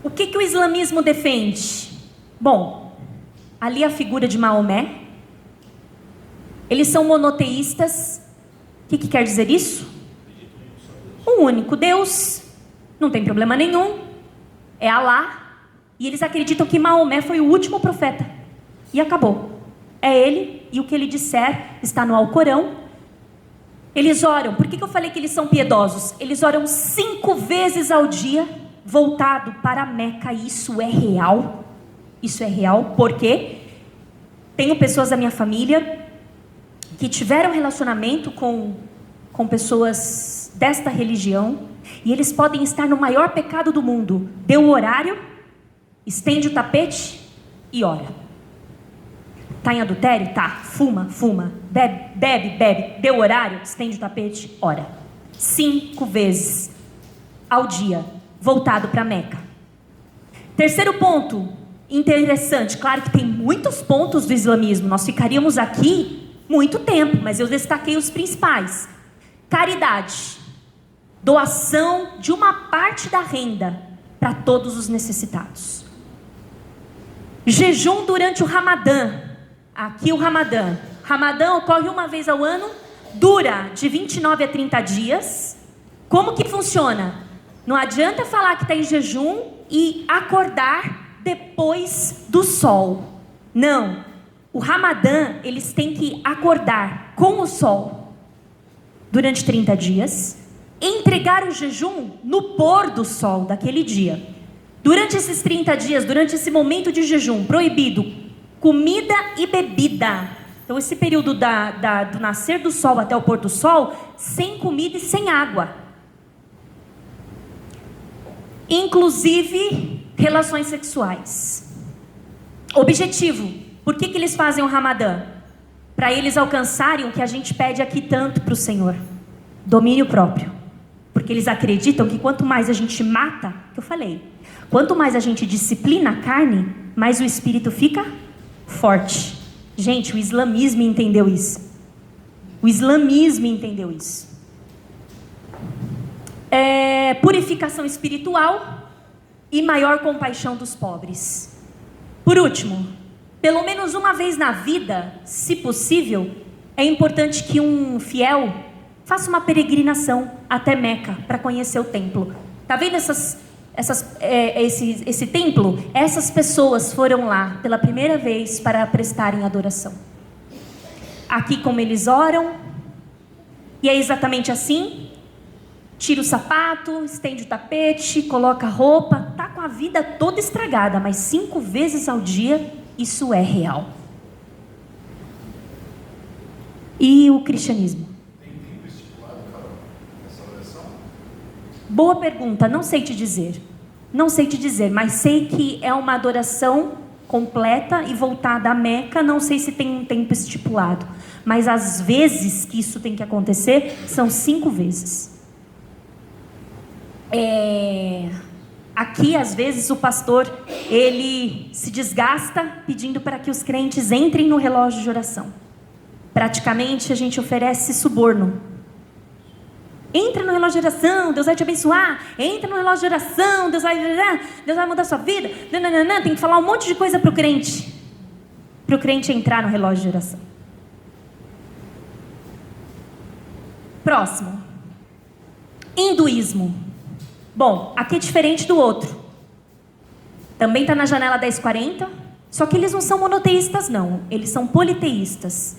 A: O que o islamismo defende? Bom, ali a figura de Maomé. Eles são monoteístas. O que quer dizer isso? Um único Deus, não tem problema nenhum, é Alá. E eles acreditam que Maomé foi o último profeta. E acabou. É ele, e o que ele disser está no Alcorão. Eles oram. Por que eu falei que eles são piedosos? Eles oram 5 vezes ao dia, voltado para Meca. Isso é real. Isso é real. Por quê? Tenho pessoas da minha família que tiveram relacionamento com pessoas desta religião, e eles podem estar no maior pecado do mundo. Deu o horário, estende o tapete e ora. Está em adultério? Tá. Fuma. Bebe. Deu horário, estende o tapete, ora. 5 vezes ao dia, voltado para Meca. Terceiro ponto interessante. Claro que tem muitos pontos do islamismo. Nós ficaríamos aqui muito tempo, mas eu destaquei os principais. Caridade. Doação de uma parte da renda para todos os necessitados. Jejum durante o Ramadã. Aqui o Ramadã. Ramadã ocorre uma vez ao ano, dura de 29 a 30 dias. Como que funciona? Não adianta falar que está em jejum e acordar depois do sol. Não. O Ramadã, eles têm que acordar com o sol durante 30 dias, entregar o jejum no pôr do sol daquele dia. Durante esses 30 dias, durante esse momento de jejum, proibido comida e bebida. Então, esse período do nascer do sol até o pôr do sol, sem comida e sem água. Inclusive, relações sexuais. Objetivo. Por que eles fazem o Ramadã? Para eles alcançarem o que a gente pede aqui tanto para o Senhor. Domínio próprio. Porque eles acreditam que quanto mais a gente mata, que eu falei, quanto mais a gente disciplina a carne, mais o espírito fica forte. Gente, o islamismo entendeu isso. O islamismo entendeu isso. Purificação espiritual e maior compaixão dos pobres. Por último, pelo menos uma vez na vida, se possível, é importante que um fiel faça uma peregrinação até Meca para conhecer o templo. Tá vendo esse templo? Essas pessoas foram lá pela primeira vez para prestarem adoração. Aqui como eles oram, e é exatamente assim. Tira o sapato, estende o tapete, coloca a roupa, tá com a vida toda estragada, mas 5 vezes ao dia, isso é real. E o cristianismo?
B: Tem tempo estipulado, Carol, nessa oração?
A: Boa pergunta, não sei te dizer. Não sei te dizer, mas sei que é uma adoração completa e voltada à Meca. Não sei se tem um tempo estipulado, mas as vezes que isso tem que acontecer são 5 vezes. Aqui, às vezes, o pastor, ele se desgasta pedindo para que os crentes entrem no relógio de oração. Praticamente, a gente oferece suborno. Entra no relógio de oração, Deus vai te abençoar. Entra no relógio de oração, Deus vai mudar a sua vida. Tem que falar um monte de coisa para o crente entrar no relógio de oração. Próximo. Hinduísmo. Bom, aqui é diferente do outro. Também está na janela 1040, só que eles não são monoteístas não, eles são politeístas.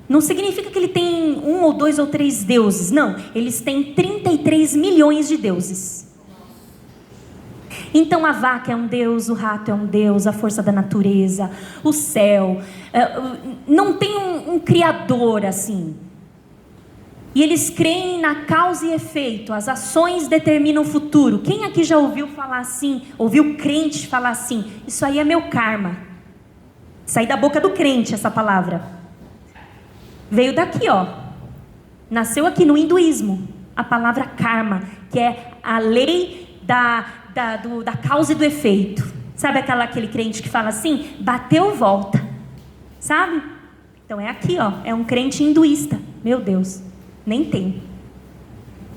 A: Não significa que ele tem 1 ou 2 ou 3 deuses, não. Eles têm 33 milhões de deuses. Então a vaca é um deus, o rato é um deus, a força da natureza, o céu. Não tem um criador assim. E eles creem na causa e efeito. As ações determinam o futuro. Quem aqui já ouviu falar assim? Ouviu crente falar assim? Isso aí é meu karma. Saí da boca do crente essa palavra. Veio daqui, ó. Nasceu aqui no hinduísmo. A palavra karma, que é a lei da causa e do efeito. Sabe aquele crente que fala assim? Bateu, volta. Sabe? Então é aqui, ó. É um crente hinduísta. Meu Deus. Nem tem.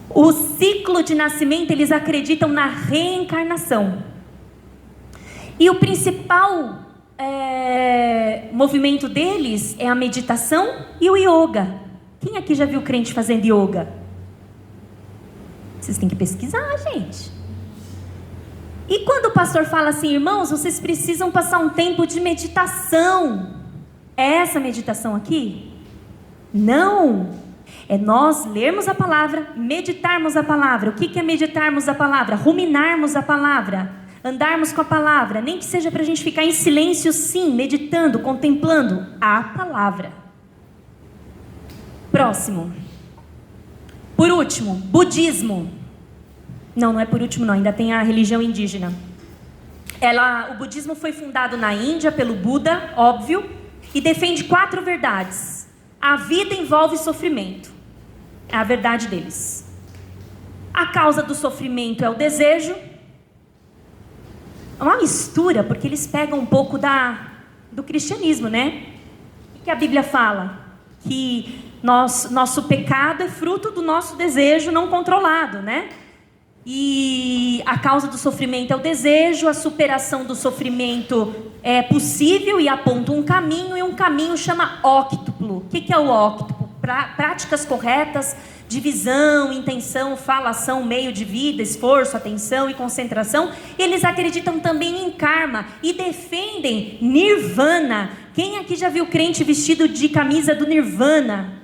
A: O ciclo de nascimento, eles acreditam na reencarnação. E o principal movimento deles é a meditação e o yoga. Quem aqui já viu crente fazendo yoga? Vocês têm que pesquisar, gente. E quando o pastor fala assim, irmãos, vocês precisam passar um tempo de meditação. É essa meditação aqui? Não. É nós lermos a palavra, meditarmos a palavra. O que é meditarmos a palavra? Ruminarmos a palavra, andarmos com a palavra. Nem que seja para a gente ficar em silêncio, sim, meditando, contemplando a palavra. Próximo. Por último, budismo. Não é por último não, ainda tem a religião indígena. O budismo foi fundado na Índia pelo Buda, óbvio, e defende 4 verdades. A vida envolve sofrimento. É a verdade deles. A causa do sofrimento é o desejo. É uma mistura, porque eles pegam um pouco do cristianismo, né? O que a Bíblia fala? Que nosso pecado é fruto do nosso desejo não controlado, né? E a causa do sofrimento é o desejo, a superação do sofrimento é possível e aponta um caminho, e um caminho chama óctuplo. O que é o óctuplo? Práticas corretas de visão, intenção, falação, meio de vida, esforço, atenção e concentração. Eles acreditam também em karma e defendem nirvana. Quem aqui já viu crente vestido de camisa do nirvana?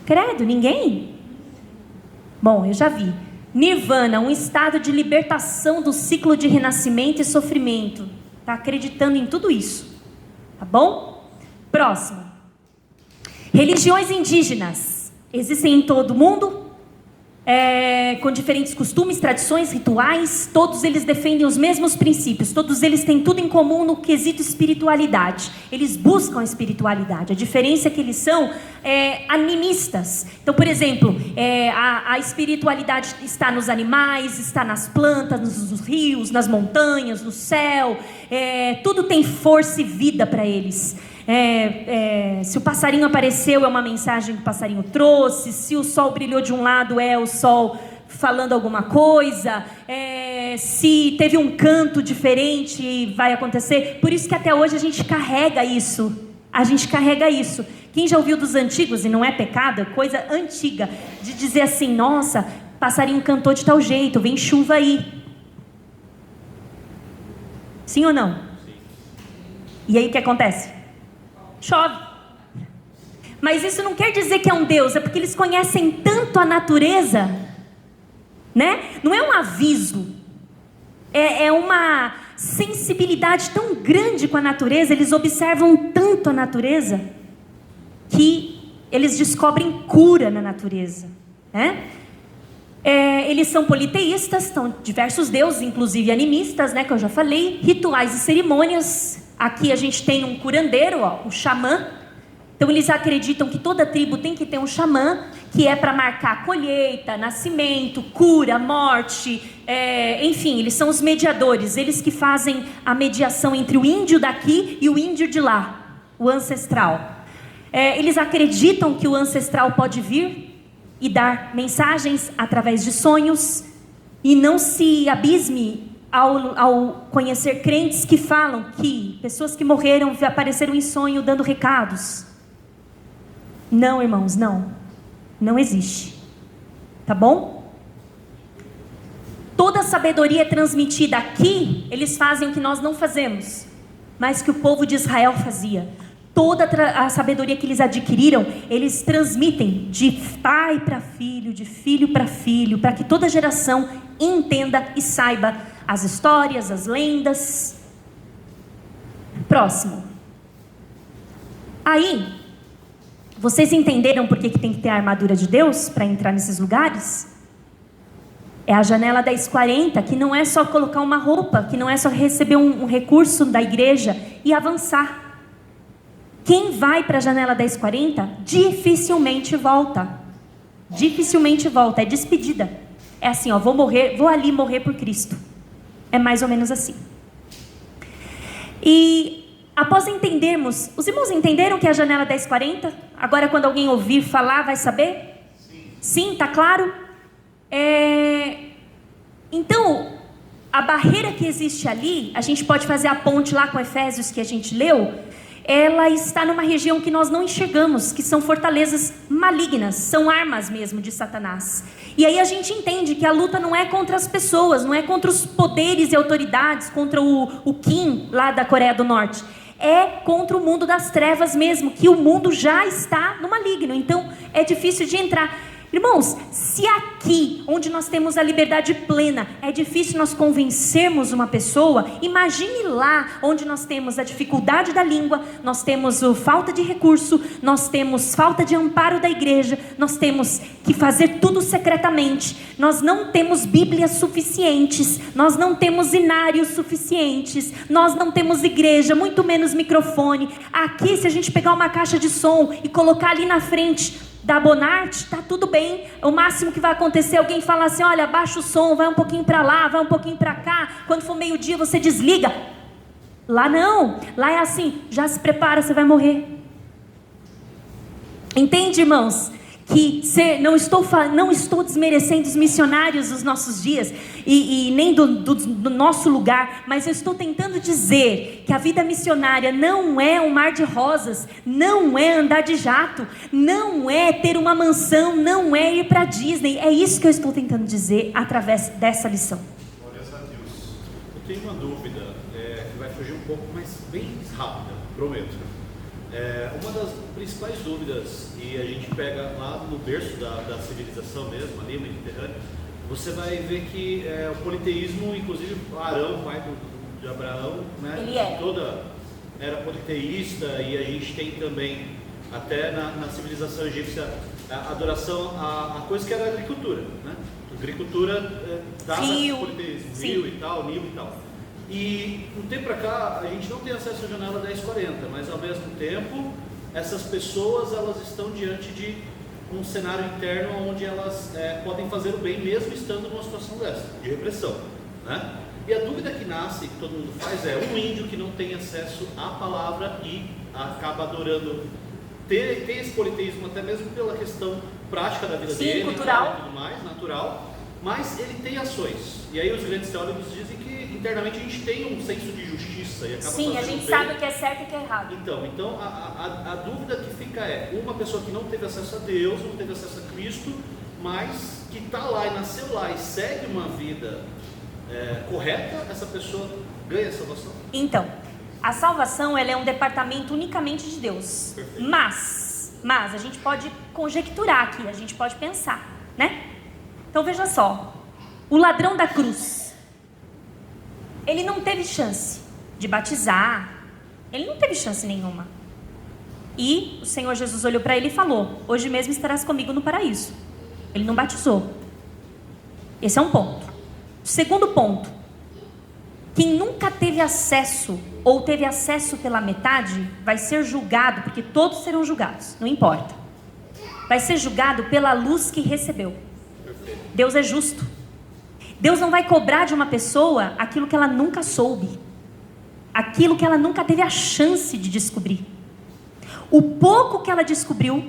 A: Credo, ninguém? Bom, eu já vi. Nirvana, um estado de libertação do ciclo de renascimento e sofrimento. Está acreditando em tudo isso. Tá bom? Próximo. Religiões indígenas. Existem em todo o mundo, com diferentes costumes, tradições, rituais. Todos eles defendem os mesmos princípios. Todos eles têm tudo em comum no quesito espiritualidade. Eles buscam a espiritualidade. A diferença é que eles são animistas. Então, por exemplo, a espiritualidade está nos animais, está nas plantas, nos rios, nas montanhas, no céu. Tudo tem força e vida para eles. Se o passarinho apareceu, é uma mensagem que o passarinho trouxe. Se o sol brilhou de um lado, é o sol falando alguma coisa. Se teve um canto diferente, vai acontecer. Por isso que até hoje a gente carrega isso. Quem já ouviu dos antigos, e não é pecado, é coisa antiga, de dizer assim, nossa, passarinho cantou de tal jeito, vem chuva aí. Sim ou não? Sim. E aí o que acontece? Chove. Mas isso não quer dizer que é um Deus, é porque eles conhecem tanto a natureza, né? Não é um aviso, é uma sensibilidade tão grande com a natureza. Eles observam tanto a natureza que eles descobrem cura na natureza, né? Eles são politeístas, são diversos deuses, inclusive animistas, né, que eu já falei, rituais e cerimônias. Aqui a gente tem um curandeiro, ó, um xamã. Então eles acreditam que toda tribo tem que ter um xamã, que é para marcar colheita, nascimento, cura, morte, enfim, eles são os mediadores, eles que fazem a mediação entre o índio daqui e o índio de lá, o ancestral. Eles acreditam que o ancestral pode vir e dar mensagens através de sonhos, e não se abisme ao conhecer crentes que falam que pessoas que morreram apareceram em sonho dando recados. Não, irmãos, não existe, tá bom? Toda a sabedoria é transmitida aqui, eles fazem o que nós não fazemos, mas que o povo de Israel fazia. Toda a sabedoria que eles adquiriram, eles transmitem de pai para filho, de filho, para que toda geração entenda e saiba as histórias, as lendas. Próximo. Aí, vocês entenderam por que tem que ter a armadura de Deus para entrar nesses lugares? É a janela 1040, que não é só colocar uma roupa, que não é só receber um recurso da igreja e avançar. Quem vai para a janela 1040 dificilmente volta. Dificilmente volta, é despedida. É assim, ó, vou ali morrer por Cristo. É mais ou menos assim. E após entendermos, os irmãos entenderam que é a janela 1040? Agora quando alguém ouvir falar, vai saber? Sim, tá claro? Então, a barreira que existe ali, a gente pode fazer a ponte lá com Efésios que a gente leu, ela está numa região que nós não enxergamos, que são fortalezas malignas, são armas mesmo de Satanás. E aí a gente entende que a luta não é contra as pessoas, não é contra os poderes e autoridades, contra o Kim lá da Coreia do Norte. É contra o mundo das trevas mesmo, que o mundo já está no maligno, então é difícil de entrar. Irmãos, se aqui, onde nós temos a liberdade plena, é difícil nós convencermos uma pessoa, imagine lá, onde nós temos a dificuldade da língua, nós temos falta de recurso, nós temos falta de amparo da igreja, nós temos que fazer tudo secretamente, nós não temos bíblias suficientes, nós não temos inários suficientes, nós não temos igreja, muito menos microfone. Aqui, se a gente pegar uma caixa de som e colocar ali na frente da Bonarte, tá tudo bem. O máximo que vai acontecer, alguém fala assim, olha, abaixa o som, vai um pouquinho para lá, vai um pouquinho para cá, quando for meio-dia você desliga. Lá não, lá é assim, já se prepara, você vai morrer. Entende, irmãos? Que não estou desmerecendo os missionários dos nossos dias e nem do nosso lugar, mas eu estou tentando dizer que a vida missionária não é um mar de rosas, não é andar de jato, não é ter uma mansão, não é ir para Disney. É isso que eu estou tentando dizer através dessa lição.
B: Glória a Deus. Eu tenho uma dúvida que vai fugir um pouco, mas bem rápida, prometo. Uma das principais dúvidas, e a gente pega lá no berço da civilização mesmo, ali no Mediterrâneo, você vai ver que o politeísmo, inclusive Arão, pai de Abraão, né, ele era politeísta, e a gente tem também, até na civilização egípcia, a adoração a coisa que era a agricultura, né? Agricultura dava politeísmo, rio e tal, Nilo e tal. E um tempo para cá, a gente não tem acesso à janela 1040, mas ao mesmo tempo, essas pessoas elas estão diante de um cenário interno onde elas podem fazer o bem mesmo estando numa situação dessa, de repressão, né? E a dúvida que nasce, que todo mundo faz, é um índio que não tem acesso à palavra e acaba adorando, tem esse politeísmo até mesmo pela questão prática da vida dele,
A: cultural,
B: e tudo mais, natural, mas ele tem ações. E aí os grandes teólogos dizem que internamente a gente tem um senso de justiça e acaba
A: sim, a gente sabe o que é certo e o que é errado.
B: Então a dúvida que fica é, uma pessoa que não teve acesso a Deus, não teve acesso a Cristo, mas que está lá e nasceu lá e segue uma vida correta, essa pessoa ganha a salvação?
A: Então, a salvação ela é um departamento unicamente de Deus. Perfeito. Mas a gente pode conjecturar aqui, a gente pode pensar, né? Então veja só, o ladrão da cruz, ele não teve chance de batizar, ele não teve chance nenhuma. E o Senhor Jesus olhou para ele e falou, hoje mesmo estarás comigo no paraíso. Ele não batizou. Esse é um ponto. Segundo ponto, quem nunca teve acesso ou teve acesso pela metade vai ser julgado, porque todos serão julgados, não importa. Vai ser julgado pela luz que recebeu. Deus é justo. Deus não vai cobrar de uma pessoa aquilo que ela nunca soube, aquilo que ela nunca teve a chance de descobrir. O pouco que ela descobriu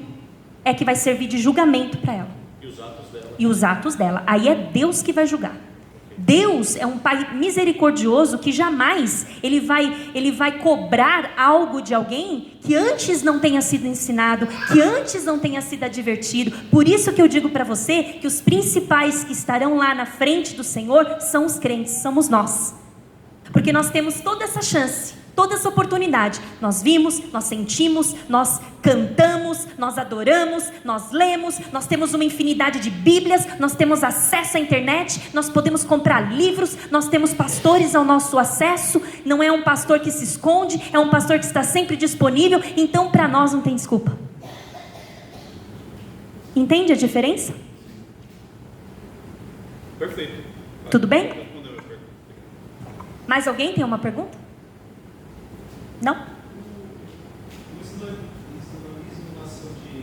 A: é que vai servir de julgamento para ela. E os atos dela. Aí é Deus que vai julgar. Deus é um Pai misericordioso que jamais ele vai cobrar algo de alguém que antes não tenha sido ensinado, que antes não tenha sido advertido. Por isso que eu digo para você que os principais que estarão lá na frente do Senhor são os crentes, somos nós. Porque nós temos toda essa chance, toda essa oportunidade. Nós vimos, nós sentimos, nós cantamos, nós adoramos, nós lemos, nós temos uma infinidade de Bíblias, nós temos acesso à internet, nós podemos comprar livros, nós temos pastores ao nosso acesso. Não é um pastor que se esconde, é um pastor que está sempre disponível. Então para nós não tem desculpa. Entende a diferença?
B: Perfeito.
A: Tudo bem? Mais alguém tem uma pergunta? Não?
C: O islamismo nasceu de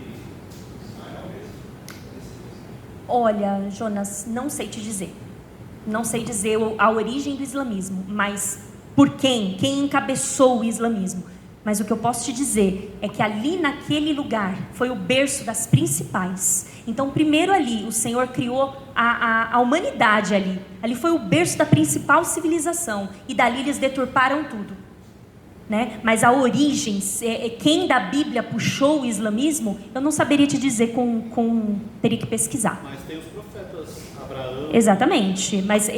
C: Israel mesmo?
A: Olha, Jonas, não sei te dizer. Não sei dizer a origem do islamismo, mas por quem? Quem encabeçou o islamismo? Mas o que eu posso te dizer é que ali naquele lugar foi o berço das principais. Então primeiro ali o Senhor criou a humanidade ali. Ali foi o berço da principal civilização. E dali eles deturparam tudo, né? Mas a origem, quem da Bíblia puxou o islamismo, eu não saberia te dizer, teria que pesquisar.
B: Mas tem os profetas Abraão.
A: Exatamente, mas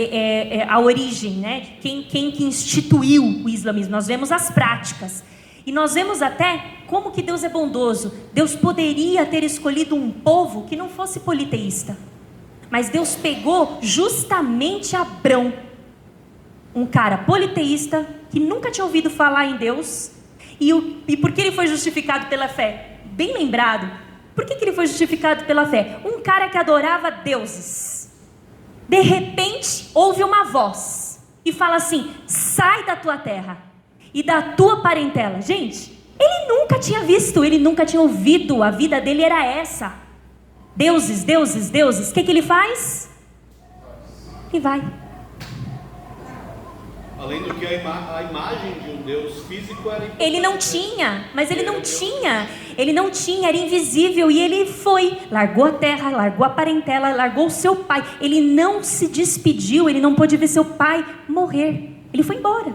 A: a origem, né? Quem que instituiu o islamismo? Nós vemos as práticas. E nós vemos até como que Deus é bondoso. Deus poderia ter escolhido um povo que não fosse politeísta. Mas Deus pegou justamente Abrão, um cara politeísta, que nunca tinha ouvido falar em Deus. E por que ele foi justificado pela fé? Bem lembrado. Por que ele foi justificado pela fé? Um cara que adorava deuses. De repente, ouve uma voz e fala assim: sai da tua terra e da tua parentela. Gente, ele nunca tinha visto, ele nunca tinha ouvido, a vida dele era essa. Deuses, deuses, deuses. O que ele faz? E vai.
B: Além do que a imagem de um Deus físico era importante.
A: Ele não tinha, mas ele não tinha, era invisível. E ele foi, largou a terra, largou a parentela, largou o seu pai. Ele não se despediu, ele não pôde ver seu pai morrer. Ele foi embora,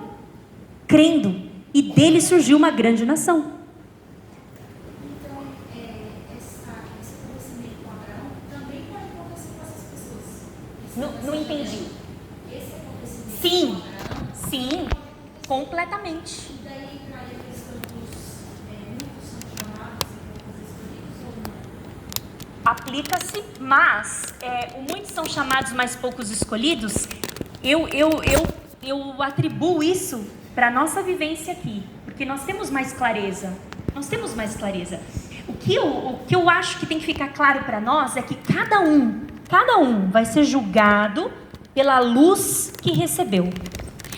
A: crendo, e dele surgiu uma grande nação.
D: Então, esse conhecimento com Abraão também pode acontecer com essas pessoas.
A: Não entendi.
D: Esse acontecimento
A: Sim,
D: com Abraão,
A: sim, completamente.
D: e daí entraria a questão dos muitos são chamados e poucos escolhidos ou não?
A: Aplica-se, mas muitos são chamados, mas poucos escolhidos. Eu atribuo isso para a nossa vivência aqui, porque nós temos mais clareza. O que eu acho que tem que ficar claro para nós é que cada um vai ser julgado pela luz que recebeu.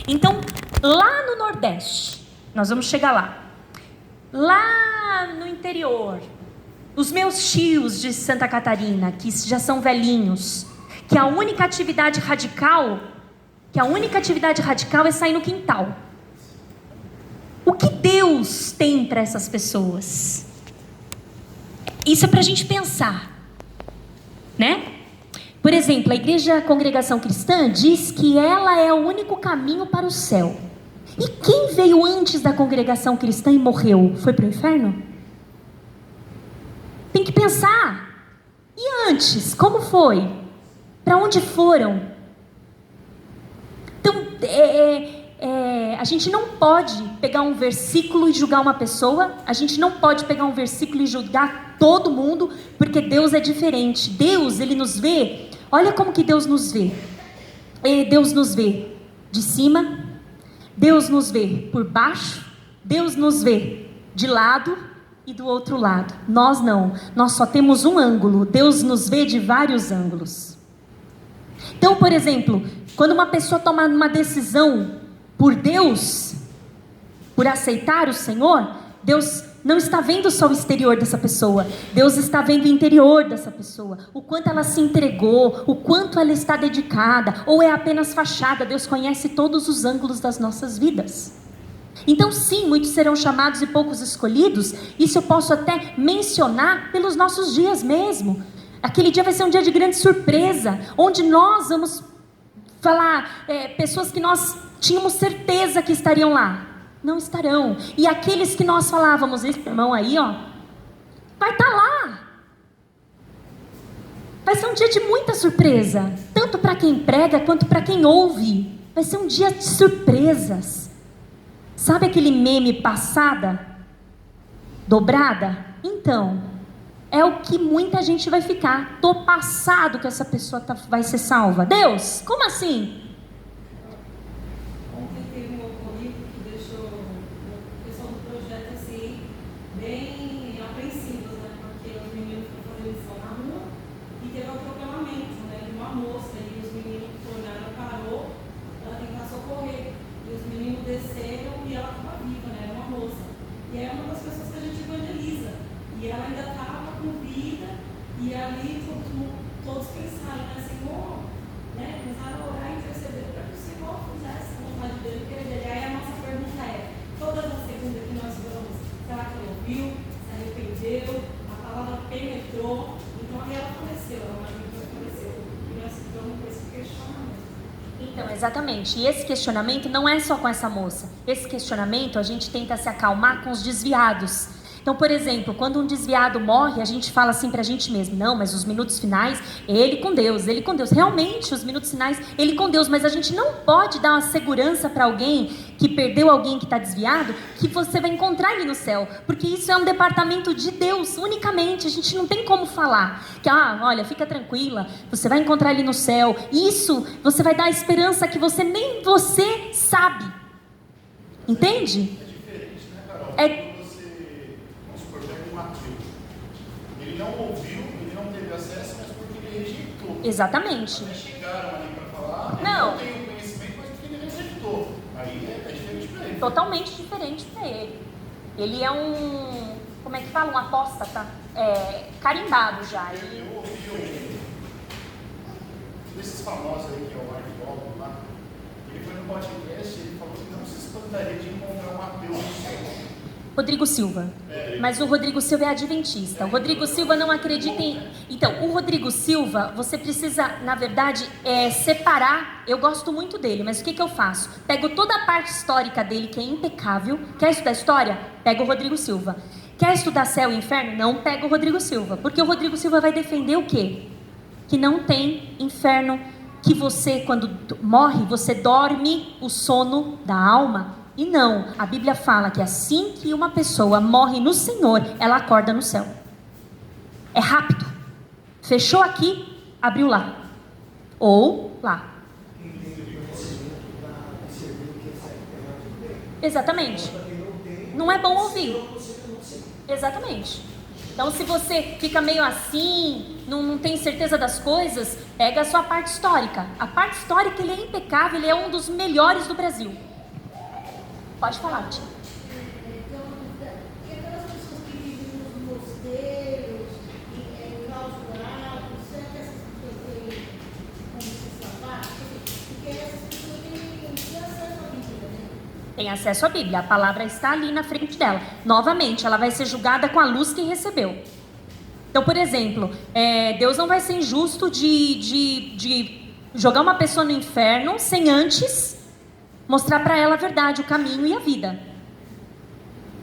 A: Então, lá no Nordeste, nós vamos chegar lá no interior, os meus tios de Santa Catarina, que já são velhinhos, que a única atividade radical é sair no quintal. O que Deus tem para essas pessoas? Isso é para a gente pensar, né? Por exemplo, a Igreja Congregação Cristã diz que ela é o único caminho para o céu. E quem veio antes da Congregação Cristã e morreu? Foi para o inferno? Tem que pensar. E antes, como foi? Para onde foram? Então, a gente não pode pegar um versículo e julgar uma pessoa. A gente não pode pegar um versículo e julgar todo mundo, porque Deus é diferente. Deus, Ele nos vê. Olha como que Deus nos vê. Deus nos vê de cima, Deus nos vê por baixo, Deus nos vê de lado e do outro lado. Nós não, nós só temos um ângulo. Deus nos vê de vários ângulos. Então, por exemplo, quando uma pessoa toma uma decisão por Deus, por aceitar o Senhor, Deus não está vendo só o exterior dessa pessoa, Deus está vendo o interior dessa pessoa, o quanto ela se entregou, o quanto ela está dedicada, ou é apenas fachada. Deus conhece todos os ângulos das nossas vidas. Então sim, muitos serão chamados e poucos escolhidos. Isso eu posso até mencionar pelos nossos dias mesmo. Aquele dia vai ser um dia de grande surpresa, onde nós vamos falar, pessoas que nós tínhamos certeza que estariam lá, não estarão. E aqueles que nós falávamos, esse irmão aí, ó, vai estar lá. Vai ser um dia de muita surpresa, tanto para quem prega quanto para quem ouve. Vai ser um dia de surpresas. Sabe aquele meme passada, dobrada? Então, é o que muita gente vai ficar. Tô passado que essa pessoa vai ser salva. Deus, como assim?
D: Ontem teve um ocorrido que deixou o pessoal do projeto assim, bem apreensivos, né? Porque os meninos foram fazer lição na rua e teve um atropelamento, né? De uma moça, e os meninos tornaram, parou para tentar socorrer. E os meninos desceram e ela estava viva, né? Era uma moça. E é uma das pessoas que a gente evangeliza. E ela ainda estava com vida, e ali todos pensaram, né? Senhor, né? Começaram a orar e interceder para que o Senhor fizesse a vontade dele, querer dele. Aí a nossa pergunta é: todas as segundas que nós vamos, será que ele ouviu, se arrependeu, a palavra penetrou? Então aí ela faleceu, ela faleceu. E nós ficamos com esse questionamento.
A: Então, exatamente. E esse questionamento não é só com essa moça. Esse questionamento a gente tenta se acalmar com os desviados. Então, por exemplo, quando um desviado morre, a gente fala assim pra gente mesmo: não, mas os minutos finais, ele com Deus, ele com Deus. Realmente, os minutos finais, ele com Deus. Mas a gente não pode dar uma segurança para alguém que perdeu alguém que está desviado, que você vai encontrar ele no céu. Porque isso é um departamento de Deus, unicamente. A gente não tem como falar que, olha, fica tranquila, você vai encontrar ele no céu. Isso, você vai dar a esperança que você nem você sabe. Entende?
C: É diferente, né, Carol?
A: É...
C: Ele não ouviu, ele não teve acesso, mas porque ele rejeitou.
A: Exatamente.
C: Até chegaram ali para falar,
A: não.
C: Ele não tem o conhecimento, mas porque ele rejeitou. Aí é diferente para ele.
A: Totalmente diferente para ele. Ele é um, como é que fala? Um apóstata, carimbado já.
C: Eu ouvi desses famosos aí, que é o Mark Baldwin lá, ele foi no podcast e ele falou que não se espantaria de encontrar um ateu no céu.
A: Rodrigo Silva. Mas o Rodrigo Silva é adventista. O Rodrigo Silva não acredita em... Então, o Rodrigo Silva, você precisa, na verdade, separar. Eu gosto muito dele, mas o que eu faço? Pego toda a parte histórica dele, que é impecável. Quer estudar história? Pega o Rodrigo Silva. Quer estudar céu e inferno? Não pega o Rodrigo Silva. Porque o Rodrigo Silva vai defender o quê? Que não tem inferno, que você, quando morre, você dorme o sono da alma. E não, a Bíblia fala que assim que uma pessoa morre no Senhor, ela acorda no céu. É rápido. Fechou aqui, abriu lá. Ou lá. Exatamente. Não é bom ouvir. Exatamente. Então, se você fica meio assim, não tem certeza das coisas, pega a sua parte histórica. A parte histórica, ele é impecável, ele é um dos melhores do Brasil. Pode falar, tia.
E: Então, e aquelas pessoas que vivem nos mosteiros, clausurados, será que essas pessoas têm como se salvar? Porque essas pessoas têm acesso à Bíblia, né?
A: Tem acesso à Bíblia, a palavra está ali na frente dela. Novamente, ela vai ser julgada com a luz que recebeu. Então, por exemplo, Deus não vai ser injusto de jogar uma pessoa no inferno sem antes mostrar para ela a verdade, o caminho e a vida.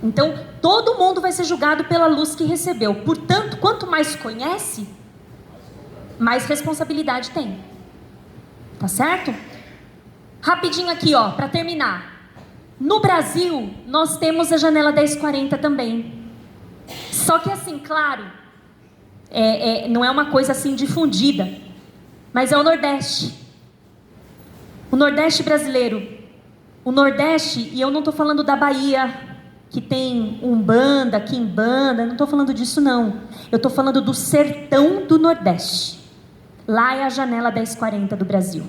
A: Então, todo mundo vai ser julgado pela luz que recebeu. Portanto, quanto mais conhece, mais responsabilidade tem. Tá certo? Rapidinho aqui, ó, para terminar. No Brasil, nós temos a janela 1040 também. Só que assim, claro, não é uma coisa assim difundida, mas é o Nordeste. O Nordeste brasileiro. O Nordeste, e eu não estou falando da Bahia, que tem Umbanda, Quimbanda, não estou falando disso não. Eu estou falando do sertão do Nordeste. Lá é a janela 1040 do Brasil.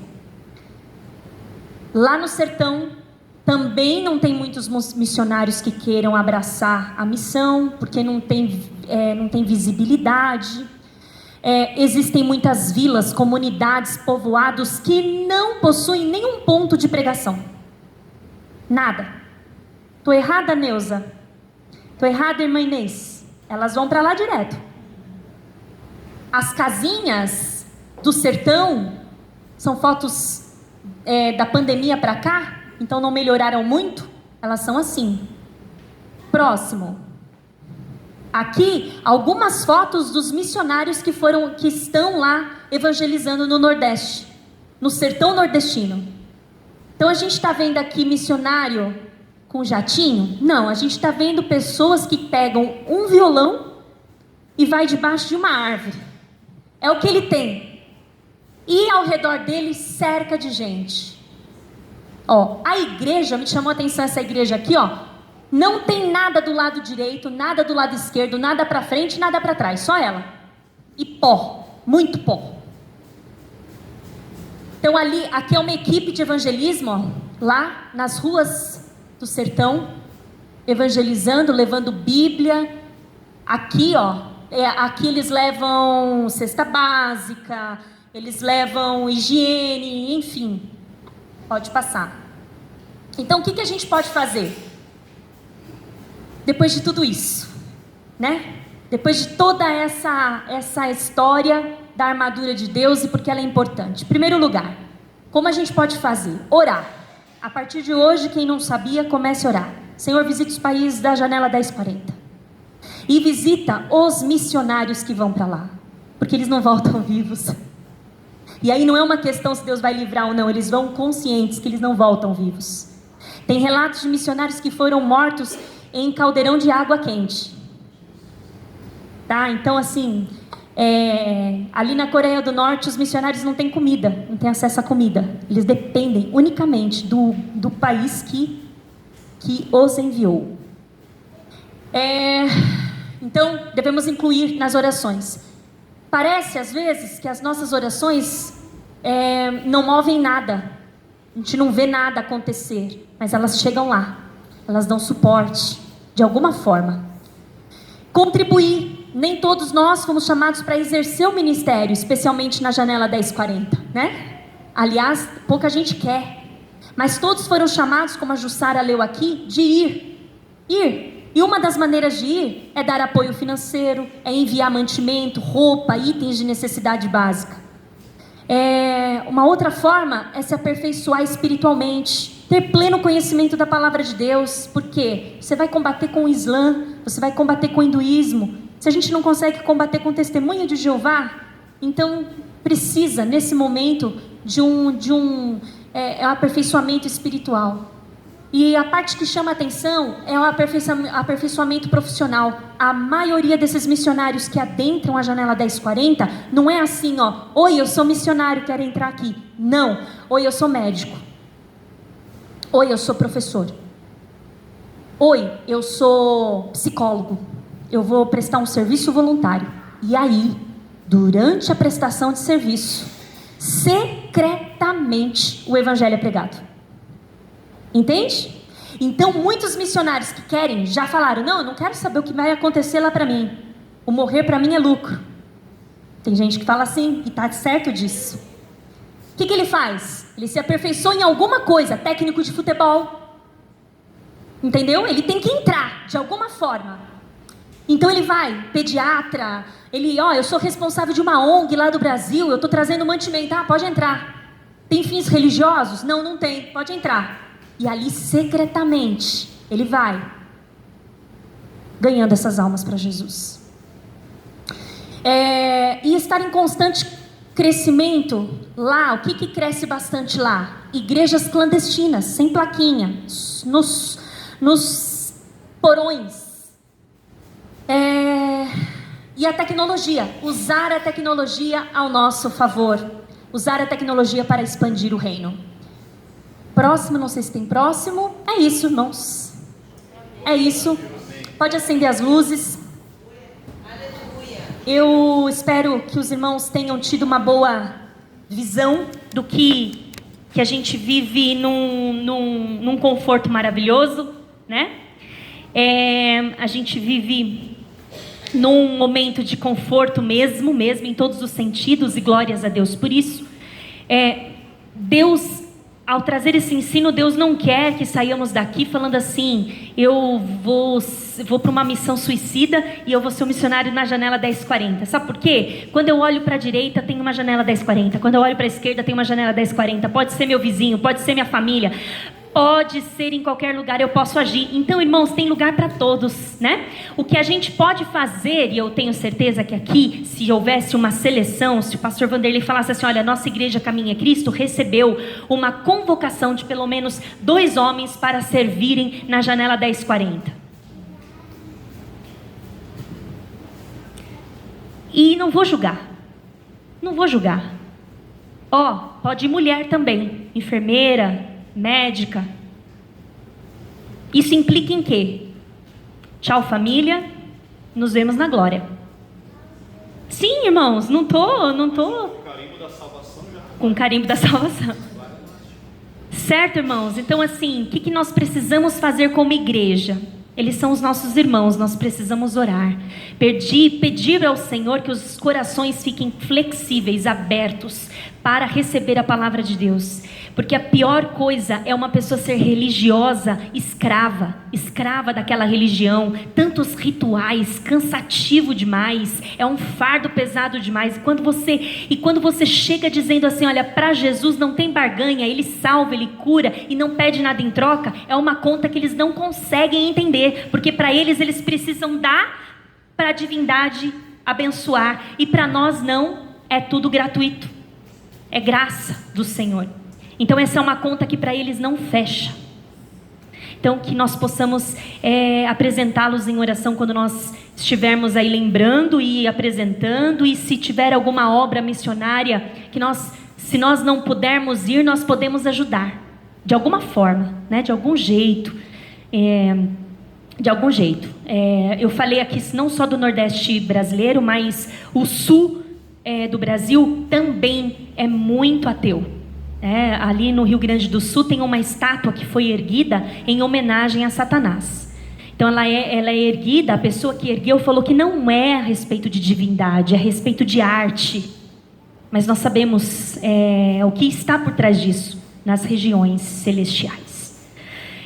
A: Lá no sertão, também não tem muitos missionários que queiram abraçar a missão, porque não tem visibilidade. Existem muitas vilas, comunidades, povoados que não possuem nenhum ponto de pregação. Nada. Estou errada, Neuza? Estou errada, irmã Inês? Elas vão para lá direto. As casinhas do sertão são fotos da pandemia para cá, então não melhoraram muito. Elas são assim. Próximo. Aqui, algumas fotos dos missionários que estão lá evangelizando no Nordeste, no sertão nordestino. Então a gente está vendo aqui missionário com jatinho? Não, a gente está vendo pessoas que pegam um violão e vai debaixo de uma árvore. É o que ele tem. E ao redor dele, cerca de gente. Ó, a igreja, me chamou a atenção essa igreja aqui, ó. Não tem nada do lado direito, nada do lado esquerdo, nada para frente, nada para trás, só ela. E pó, muito pó. Então aqui é uma equipe de evangelismo, ó, lá nas ruas do sertão, evangelizando, levando Bíblia. Aqui, ó, aqui eles levam cesta básica, eles levam higiene, enfim. Pode passar. Então, o que a gente pode fazer? Depois de tudo isso, né? Depois de toda essa história da armadura de Deus e porque ela é importante. Em primeiro lugar, como a gente pode fazer? Orar. A partir de hoje, quem não sabia, comece a orar. Senhor, visita os países da janela 1040. E visita os missionários que vão para lá. Porque eles não voltam vivos. E aí não é uma questão se Deus vai livrar ou não, eles vão conscientes que eles não voltam vivos. Tem relatos de missionários que foram mortos em caldeirão de água quente. Tá? Então assim, ali na Coreia do Norte os missionários não têm comida, não têm acesso à comida. Eles dependem unicamente do país que os enviou. Então devemos incluir nas orações. Parece, às vezes, que as nossas orações não movem nada. A gente não vê nada acontecer. Mas elas chegam lá. Elas dão suporte, de alguma forma. Contribuir. Nem todos nós fomos chamados para exercer o ministério, especialmente na janela 1040, né? Aliás, pouca gente quer. Mas todos foram chamados, como a Jussara leu aqui, de ir. E uma das maneiras de ir é dar apoio financeiro, é enviar mantimento, roupa, itens de necessidade básica. Uma outra forma é se aperfeiçoar espiritualmente, ter pleno conhecimento da palavra de Deus, porque você vai combater com o Islã, você vai combater com o hinduísmo. Se a gente não consegue combater com o testemunho de Jeová, então precisa, nesse momento, de um aperfeiçoamento espiritual. E a parte que chama a atenção é o aperfeiçoamento profissional. A maioria desses missionários que adentram a janela 1040, não é assim, ó, oi, eu sou missionário, quero entrar aqui. Não, oi, eu sou médico. Oi, eu sou professor. Oi, eu sou psicólogo. Eu vou prestar um serviço voluntário. E aí, durante a prestação de serviço, secretamente o evangelho é pregado. Entende? Então, muitos missionários que querem, já falaram, não, eu não quero saber o que vai acontecer lá para mim. O morrer para mim é lucro. Tem gente que fala assim, e está certo disso. O que ele faz? Ele se aperfeiçoa em alguma coisa, técnico de futebol. Entendeu? Ele tem que entrar, de alguma forma. Então ele vai, pediatra, eu sou responsável de uma ONG lá do Brasil, eu estou trazendo mantimento, pode entrar. Tem fins religiosos? Não, não tem, pode entrar. E ali, secretamente, ele vai ganhando essas almas para Jesus. E estar em constante crescimento lá, o que cresce bastante lá? Igrejas clandestinas, sem plaquinha, nos porões. E a tecnologia, usar a tecnologia ao nosso favor, usar a tecnologia para expandir o reino. Próximo, não sei se tem próximo. É isso, irmãos. É isso. Pode acender as luzes. Eu espero que os irmãos tenham tido uma boa visão do que a gente vive num conforto maravilhoso, né? A gente vive num momento de conforto mesmo em todos os sentidos, e glórias a Deus por isso. Deus, ao trazer esse ensino, Deus não quer que saiamos daqui falando assim: eu vou para uma missão suicida e eu vou ser um missionário na janela 1040. Sabe por quê? Quando eu olho para a direita, tem uma janela 1040. Quando eu olho para a esquerda, tem uma janela 1040. Pode ser meu vizinho, pode ser minha família, pode ser em qualquer lugar, eu posso agir. Então, irmãos, tem lugar para todos, né? O que a gente pode fazer, e eu tenho certeza que aqui, se houvesse uma seleção, se o pastor Vanderlei falasse assim: olha, nossa igreja Caminha Cristo recebeu uma convocação de pelo menos 2 homens para servirem na janela 1040. E não vou julgar. Pode ir mulher também, enfermeira, médica. Isso implica em quê? Tchau, família, nos vemos na glória. Sim, irmãos, não tô.
B: Carimbo da salvação já.
A: Com carimbo da salvação. Certo, irmãos? Então, assim, o que nós precisamos fazer como igreja? Eles são os nossos irmãos, nós precisamos orar. Pedir ao Senhor que os corações fiquem flexíveis, abertos, para receber a palavra de Deus. Porque a pior coisa é uma pessoa ser religiosa, escrava daquela religião, tantos rituais, cansativo demais, é um fardo pesado demais. Quando você chega dizendo assim: olha, para Jesus não tem barganha, Ele salva, Ele cura e não pede nada em troca, é uma conta que eles não conseguem entender, porque para eles precisam dar para a divindade abençoar, e para nós não, é tudo gratuito, é graça do Senhor. Então essa é uma conta que para eles não fecha. Então que nós possamos apresentá-los em oração quando nós estivermos aí lembrando e apresentando, e se tiver alguma obra missionária que se nós não pudermos ir, nós podemos ajudar de alguma forma, né? De algum jeito. Eu falei aqui não só do Nordeste brasileiro, mas o Sul do Brasil também é muito ateu. Ali no Rio Grande do Sul tem uma estátua que foi erguida em homenagem a Satanás. Então ela é erguida, a pessoa que ergueu falou que não é a respeito de divindade, é a respeito de arte. Mas nós sabemos o que está por trás disso, nas regiões celestiais.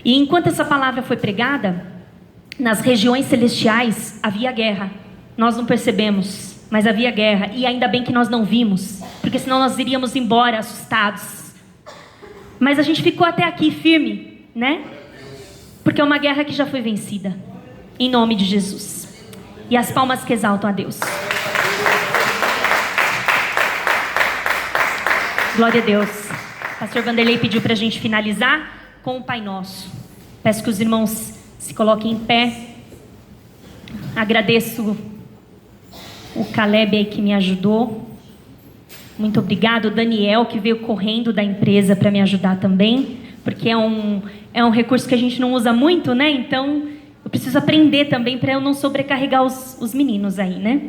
A: E enquanto essa palavra foi pregada, nas regiões celestiais havia guerra. Nós não percebemos, mas havia guerra. E ainda bem que nós não vimos, porque senão nós iríamos embora assustados. Mas a gente ficou até aqui firme, né? Porque é uma guerra que já foi vencida, em nome de Jesus. E as palmas que exaltam a Deus. Glória a Deus. Pastor Vanderlei pediu para a gente finalizar com o Pai Nosso. Peço que os irmãos se coloquem em pé. Agradeço o Caleb aí que me ajudou. Muito obrigado, Daniel, que veio correndo da empresa para me ajudar também, porque é um recurso que a gente não usa muito, né? Então, eu preciso aprender também para eu não sobrecarregar os meninos aí, né?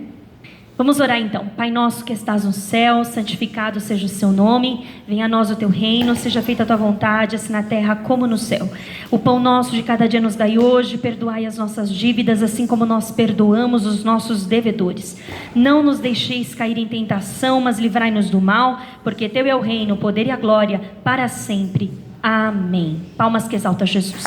A: Vamos orar então. Pai nosso que estás no céu, santificado seja o seu nome, venha a nós o teu reino, seja feita a tua vontade, assim na terra como no céu. O pão nosso de cada dia nos dai hoje, perdoai as nossas dívidas, assim como nós perdoamos os nossos devedores. Não nos deixeis cair em tentação, mas livrai-nos do mal, porque teu é o reino, o poder e a glória, para sempre. Amém. Palmas que exalta Jesus.